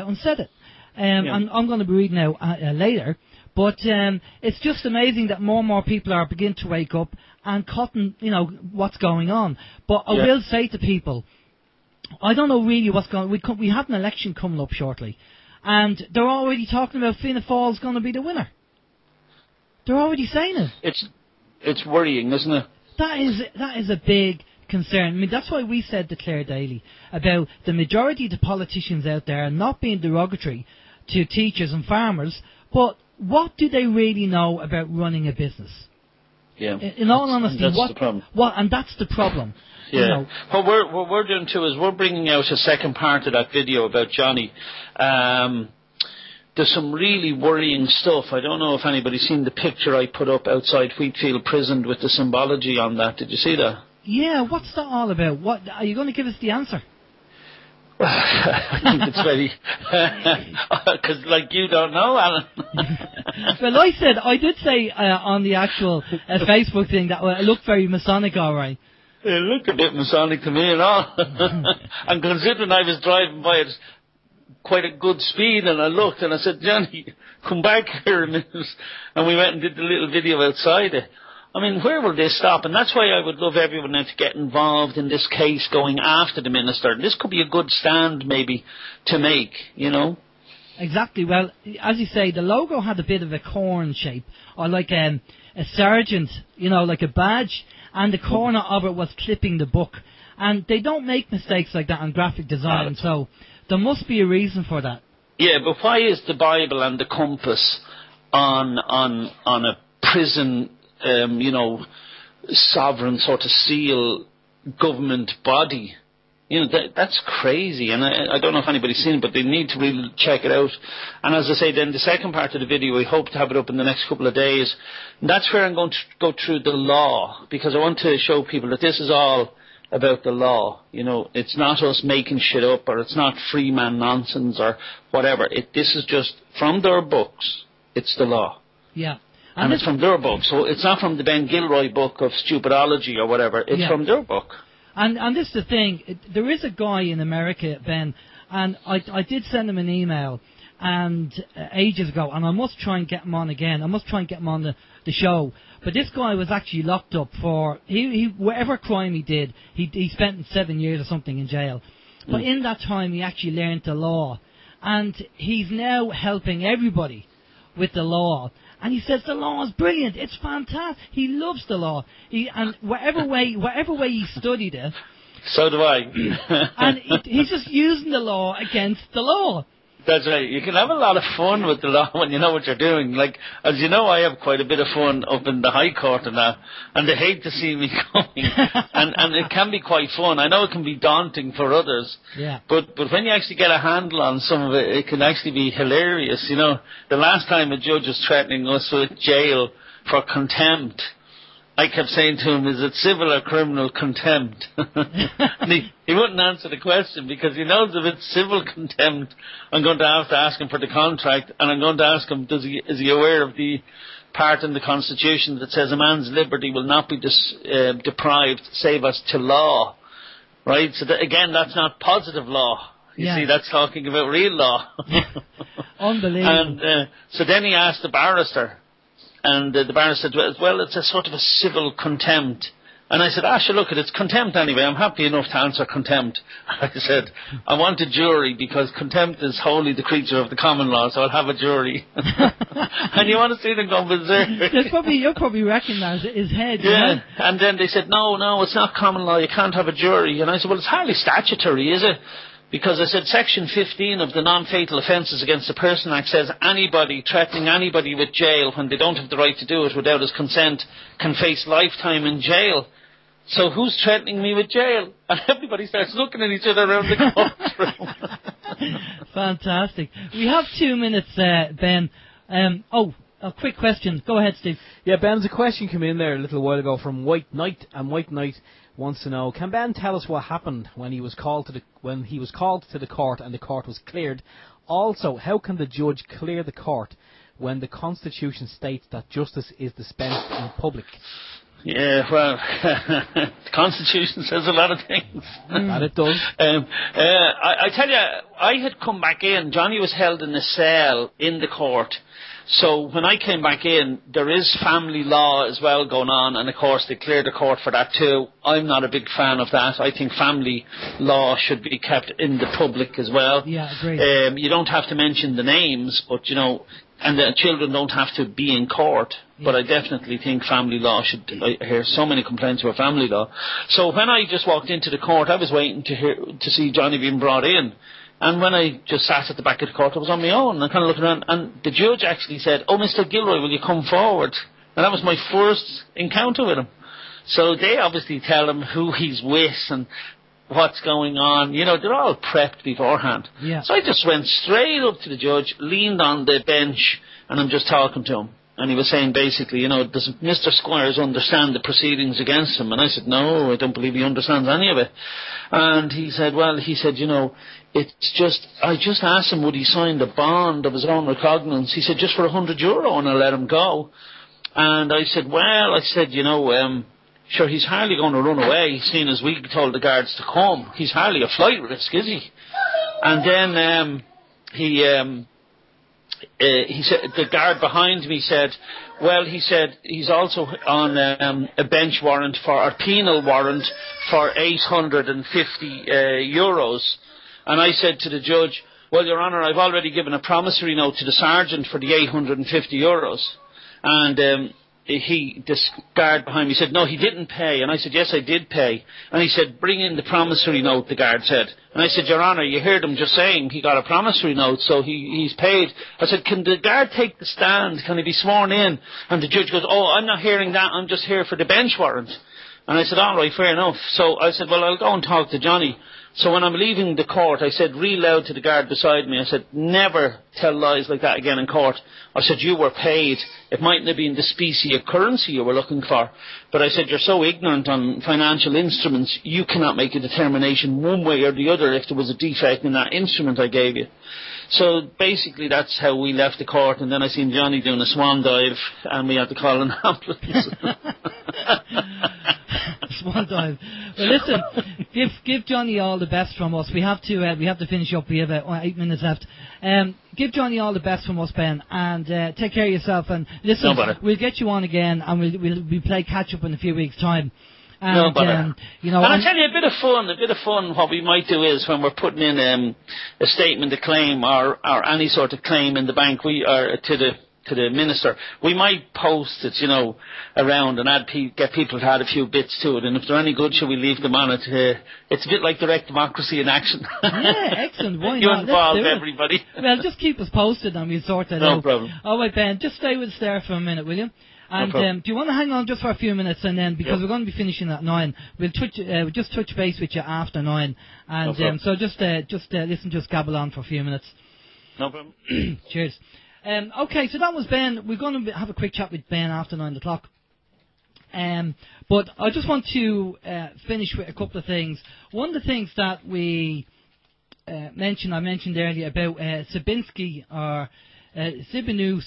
S1: and said it. And I'm going to be reading out later. But it's just amazing that more and more people are beginning to wake up and cotton, what's going on. But I will say to people, I don't know really what's going on. We have an election coming up shortly, and they're already talking about Fianna Fáil's going to be the winner. They're already saying it.
S5: It's worrying, isn't it?
S1: That is a big concern. I mean, that's why we said to Clare Daly about the majority of the politicians out there not being derogatory to teachers and farmers, but what do they really know about running a business?
S5: Yeah.
S1: In all honesty,
S5: that's the problem.
S1: And that's the problem.
S5: Yeah. What we're doing too is we're bringing out a second part of that video about Johnny. There's some really worrying stuff. I don't know if anybody's seen the picture I put up outside Wheatfield Prison with the symbology on that. Did you see that?
S1: Yeah. What's that all about? What are you going to give us the answer?
S5: I think it's very... Because, you don't know, Alan.
S1: Well, I did say on the actual Facebook thing that it looked very Masonic, all right.
S5: It looked a bit Masonic to me and all. And considering I was driving by at quite a good speed, and I looked and I said, Johnny, come back here a minute. And we went and did the little video outside it. I mean, where will this stop? And that's why I would love everyone now to get involved in this case going after the minister. This could be a good stand, maybe, to make,
S1: Exactly. Well, as you say, the logo had a bit of a corn shape, or like a sergeant, like a badge, and the corner of it was clipping the book. And they don't make mistakes like that on graphic design, so there must be a reason for that. Yeah,
S5: but why is the Bible and the compass on a prison... sovereign sort of seal government body? That's crazy, and I don't know if anybody's seen it, but they need to really check it out. And as I say, then the second part of the video, we hope to have it up in the next couple of days. And that's where I'm going to go through the law, because I want to show people that this is all about the law. It's not us making shit up, or it's not free man nonsense or whatever. This is just from their books. It's the law.
S1: Yeah.
S5: And it's from their book, so it's not from the Ben Gilroy book of stupidology or whatever. It's from their book.
S1: And this is the thing. There is a guy in America, Ben, and I did send him an email and ages ago, and I must try and get him on again. I must try and get him on the show. But this guy was actually locked up for whatever crime he did. He spent 7 years or something in jail. But in that time, he actually learned the law, and he's now helping everybody with the law. And he says the law is brilliant. It's fantastic. He loves the law. And whatever way he studied it.
S5: So do I.
S1: And he's just using the law against the law.
S5: That's right. You can have a lot of fun with the law when you know what you're doing. Like, as you know, I have quite a bit of fun up in the High Court and that, and they hate to see me coming. and it can be quite fun. I know it can be daunting for others.
S1: Yeah.
S5: But when you actually get a handle on some of it, it can actually be hilarious. The last time a judge was threatening us with jail for contempt, I kept saying to him, is it civil or criminal contempt? And he wouldn't answer the question, because he knows if it's civil contempt, I'm going to have to ask him for the contract, and I'm going to ask him, is he aware of the part in the Constitution that says a man's liberty will not be deprived save as to law, right? So again, that's not positive law. You see, that's talking about real law.
S1: Unbelievable.
S5: And so then he asked the barrister, and the barrister said, well, it's a sort of a civil contempt. And I said, sure, look, it's contempt anyway. I'm happy enough to answer contempt. I said, I want a jury because contempt is wholly the creature of the common law, so I'll have a jury. And you want to see them go berserk.
S1: You'll probably recognise his head.
S5: Yeah,
S1: You know?
S5: and then they said, no, it's not common law, you can't have a jury. And I said, well, it's hardly statutory, is it? Because I said Section 15 of the Non-Fatal Offences Against the Person Act says anybody threatening anybody with jail when they don't have the right to do it without his consent can face lifetime in jail. So who's threatening me with jail? And everybody starts looking at each other around the courtroom.
S2: Fantastic.
S1: We have 2 minutes, Ben. A quick question. Go ahead, Steve.
S2: Yeah, Ben's a question came in there a little while ago from White Knight, and White Knight wants to know: can Ben tell us what happened when he was called to the court and the court was cleared? Also, how can the judge clear the court when the Constitution states that justice is dispensed in public?
S5: Yeah, well, the Constitution says a lot of things.
S2: And it does.
S5: I tell you, I had come back in. Johnny was held in a cell in the court. So when I came back in, there is family law as well going on, and of course they cleared the court for that too. I'm not a big fan of that. I think family law should be kept in the public as well.
S1: Yeah, great.
S5: You don't have to mention the names, but you know, and the children don't have to be in court. Yeah. But I definitely think family law should. I hear so many complaints about family law. So when I just walked into the court, I was waiting to see Johnny being brought in. And when I just sat at the back of the court, I was on my own and kind of looking around. And the judge actually said, "Oh, Mr. Gilroy, will you come forward?" And that was my first encounter with him. So they obviously tell him who he's with and what's going on. You know, they're all prepped beforehand.
S1: Yeah.
S5: So I just went straight up to the judge, leaned on the bench, and I'm just talking to him. And he was saying basically, you know, does Mr. Squires understand the proceedings against him? And I said, no, I don't believe he understands any of it. And he said, you know, I just asked him would he sign the bond of his own recognizance. He said, just for €100 and I'll let him go. And I said, you know, sure, he's hardly going to run away, seeing as we told the guards to come. He's hardly a flight risk, is he? And then he said, the guard behind me said, he's also on a bench warrant a penal warrant for €850. And I said to the judge, well, Your Honour, I've already given a promissory note to the sergeant for the €850. And this guard behind me said, no, he didn't pay. And I said, yes, I did pay. And he said, bring in the promissory note, the guard said. And I said, Your Honour, you heard him just saying he got a promissory note, so he's paid. I said, can the guard take the stand? Can he be sworn in? And the judge goes, oh, I'm not hearing that. I'm just here for the bench warrant. And I said, all right, fair enough. So I said, well, I'll go and talk to Johnny. So when I'm leaving the court, I said real loud to the guard beside me, I said, never tell lies like that again in court. I said, you were paid. It mightn't have been the specie of currency you were looking for. But I said, you're so ignorant on financial instruments, you cannot make a determination one way or the other if there was a defect in that instrument I gave you. So basically that's how we left the court, and then I seen Johnny doing a swan dive, and we had to call an ambulance.
S1: Swan dive. Well, listen, give Johnny all the best from us. We have to finish up. We have 8 minutes left. Give Johnny all the best from us, Ben, and take care of yourself. And listen, we'll get you on again, and we'll play catch up in a few weeks' time. And,
S5: no bother.
S1: You know,
S5: and I'll tell you a bit of fun. What we might do is when we're putting in a statement of claim or any sort of claim in the bank, to the minister, we might post it, you know, around and get people to add a few bits to it. And if they're any good, shall we leave them on it? It's a bit like direct democracy in action.
S1: Yeah, excellent. Why
S5: you
S1: not?
S5: involve everybody.
S1: Well, just keep us posted and we'll sort that out.
S5: No problem.
S1: All right, Ben, just stay with us there for a minute, will you? And do you want to hang on just for a few minutes, and then because we're going to be finishing at 9, we'll just touch base with you after 9, and so just listen, just gabble on for a few minutes.
S5: No problem.
S1: Cheers. Okay, so that was Ben. We're going to have a quick chat with Ben after 9 o'clock. But I just want to finish with a couple of things. One of the things that we I mentioned earlier about Sabinski or Zbigniew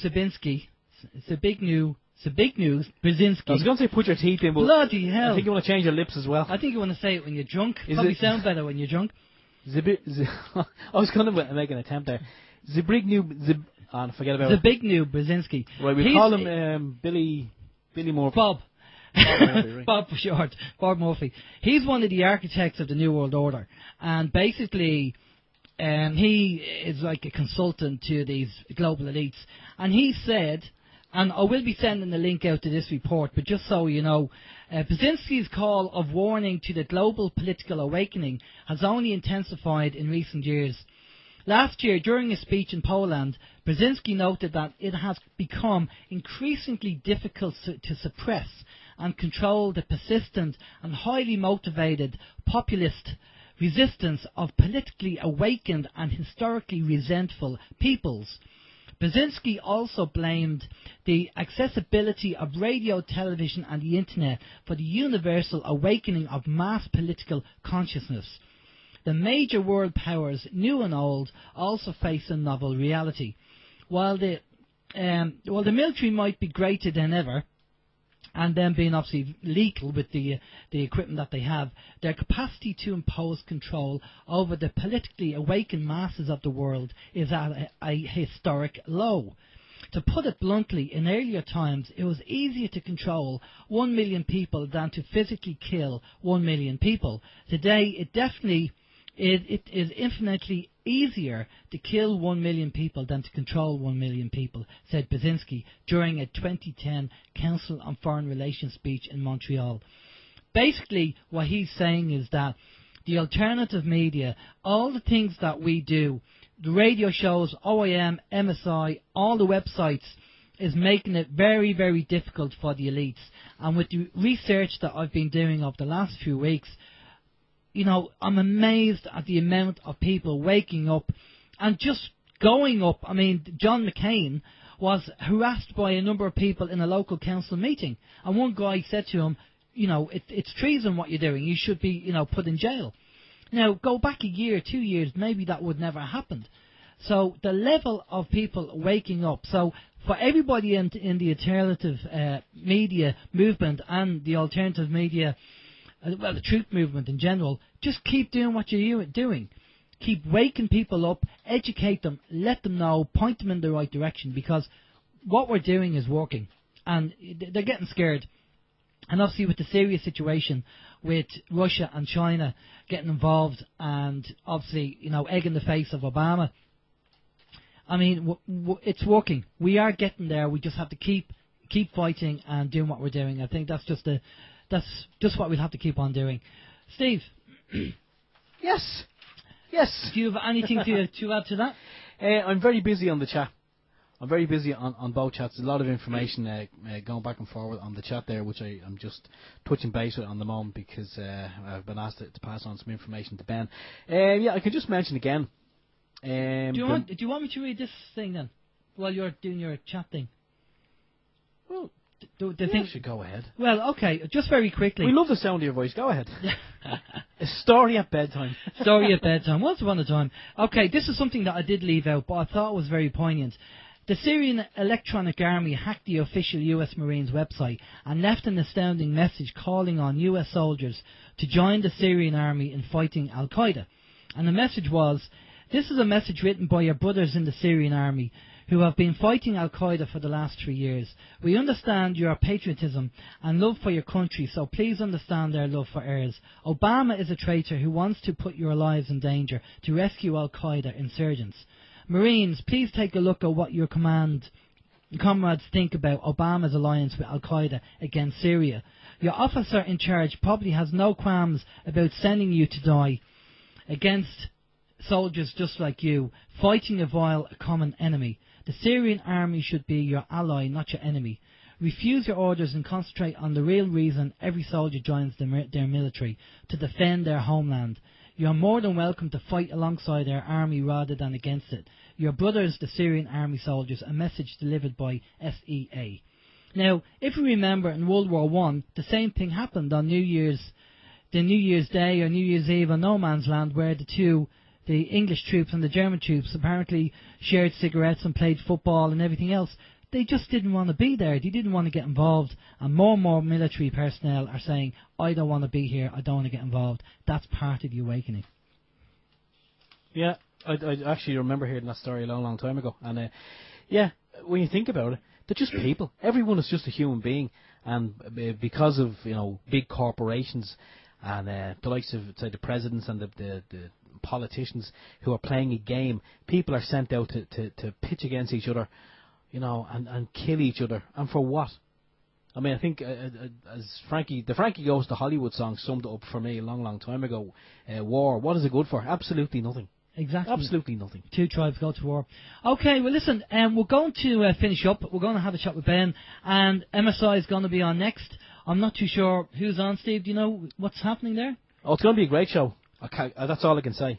S1: Brzezinski.
S2: I was going to say put your teeth in, but
S1: bloody hell.
S2: I think you want to change your lips as well.
S1: I think you want to say it when you're drunk. Probably sound better when you're drunk.
S2: I was going to make an attempt there. Zbigniew forget about
S1: Zbigniew Brzezinski.
S2: Right, we call him Billy Moore.
S1: Bob. Bob for short, Bob Murphy. He's one of the architects of the New World Order, and basically he is like a consultant to these global elites. And he said, and I will be sending the link out to this report, but just so you know, Brzezinski's call of warning to the global political awakening has only intensified in recent years. Last year, during a speech in Poland, Brzezinski noted that it has become increasingly difficult to suppress and control the persistent and highly motivated populist resistance of politically awakened and historically resentful peoples. Brzezinski also blamed the accessibility of radio, television and the internet for the universal awakening of mass political consciousness. The major world powers, new and old, also face a novel reality. While the military might be greater than ever, and them being obviously lethal with the equipment that they have, their capacity to impose control over the politically awakened masses of the world is at a historic low. To put it bluntly, in earlier times it was easier to control 1 million people than to physically kill 1 million people. Today it is infinitely easier to kill 1 million people than to control 1 million people, said Brzezinski during a 2010 Council on Foreign Relations speech in Montreal. Basically, what he's saying is that the alternative media, all the things that we do, the radio shows, OYM, MSI, all the websites, is making it very, very difficult for the elites. And with the research that I've been doing over the last few weeks, you know, I'm amazed at the amount of people waking up and just going up. I mean, John McCain was harassed by a number of people in a local council meeting, and one guy said to him, you know, it's treason what you're doing. You should be, you know, put in jail. Now, go back a year, 2 years, maybe that would never have happened. So the level of people waking up. So for everybody in the alternative media movement and the alternative media, well, the truth movement in general, just keep doing what you're doing. Keep waking people up, educate them, let them know, point them in the right direction, because what we're doing is working. And they're getting scared. And obviously with the serious situation with Russia and China getting involved and obviously, you know, egg in the face of Obama, I mean, it's working. We are getting there. We just have to keep fighting and doing what we're doing. I think that's just what we'll have to keep on doing. Steve?
S2: Yes.
S1: Do you have anything to add to that?
S2: I'm very busy on the chat. I'm very busy on both chats. There's a lot of information going back and forward on the chat there, which I'm just touching base with on the moment because I've been asked to pass on some information to Ben. Yeah, I could just mention again.
S1: Do you want me to read this thing then, while you're doing your chat thing?
S2: Well,
S1: the
S2: thing should go ahead.
S1: Well, okay, just very quickly.
S2: We love the sound of your voice. Go ahead. A story at bedtime.
S1: Story at bedtime. Once upon a time. Okay, this is something that I did leave out, but I thought was very poignant. The Syrian Electronic Army hacked the official US Marines website and left an astounding message calling on US soldiers to join the Syrian army in fighting Al-Qaeda. And the message was, "This is a message written by your brothers in the Syrian army who have been fighting Al-Qaeda for the last 3 years. We understand your patriotism and love for your country, so please understand their love for ours. Obama is a traitor who wants to put your lives in danger to rescue Al-Qaeda insurgents. Marines, please take a look at what your comrades think about Obama's alliance with Al-Qaeda against Syria. Your officer in charge probably has no qualms about sending you to die against soldiers just like you, fighting a vile common enemy. The Syrian army should be your ally, not your enemy. Refuse your orders and concentrate on the real reason every soldier joins their military, to defend their homeland. You are more than welcome to fight alongside their army rather than against it. Your brothers, the Syrian army soldiers," a message delivered by SEA. Now, if you remember in World War I, the same thing happened on New Year's Day or New Year's Eve on no man's land, where the English troops and the German troops apparently shared cigarettes and played football and everything else. They just didn't want to be there. They didn't want to get involved. And more military personnel are saying, I don't want to be here. I don't want to get involved. That's part of the awakening.
S2: Yeah, I actually remember hearing that story a long time ago. And yeah, when you think about it, they're just people. Everyone is just a human being, and because of big corporations and the likes of, say, the presidents and the politicians who are playing a game, people are sent out to pitch against each other, and kill each other, and for what? I mean, I think as the Frankie Goes to Hollywood song summed it up for me a long, long time ago. War, what is it good for? Absolutely nothing.
S1: Exactly.
S2: Absolutely nothing.
S1: Two tribes go to war. Okay, well listen, we're going to finish up. We're going to have a chat with Ben, and MSI is going to be on next. I'm not too sure who's on, Steve. Do you know what's happening there?
S2: Oh, it's going to be a great show. That's all I can say.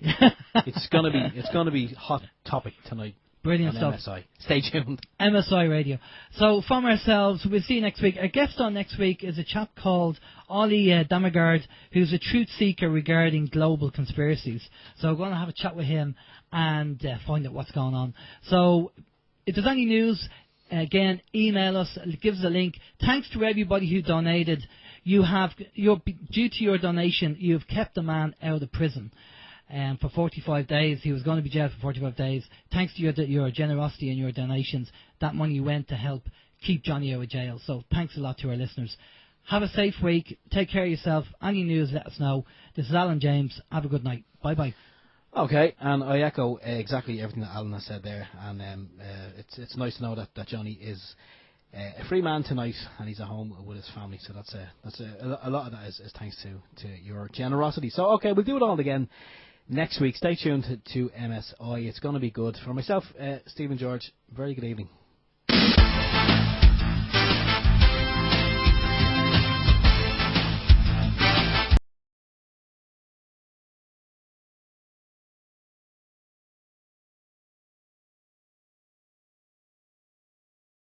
S2: It's going to be hot topic tonight.
S1: Brilliant stuff.
S2: MSI. Stay tuned.
S1: MSI Radio. So from ourselves, we'll see you next week. Our guest on next week is a chap called Ollie Damagard, who's a truth seeker regarding global conspiracies. So we're going to have a chat with him and find out what's going on. So if there's any news, again, email us, give us a link. Thanks to everybody who donated. Due to your donation, you've kept the man out of prison. For 45 days. He was going to be jailed for 45 days. Thanks to your generosity and your donations, that money went to help keep Johnny out of jail. So thanks a lot to our listeners. Have a safe week. Take care of yourself. Any news, let us know. This is Alan James. Have a good night. Bye-bye.
S2: Okay, and I echo exactly everything that Alan has said there. And it's nice to know that Johnny is a free man tonight, and he's at home with his family. So that's a lot of that is thanks to your generosity. So okay, we'll do it all again next week. Stay tuned to MSI. It's going to be good. For myself, Stephen George, very good evening.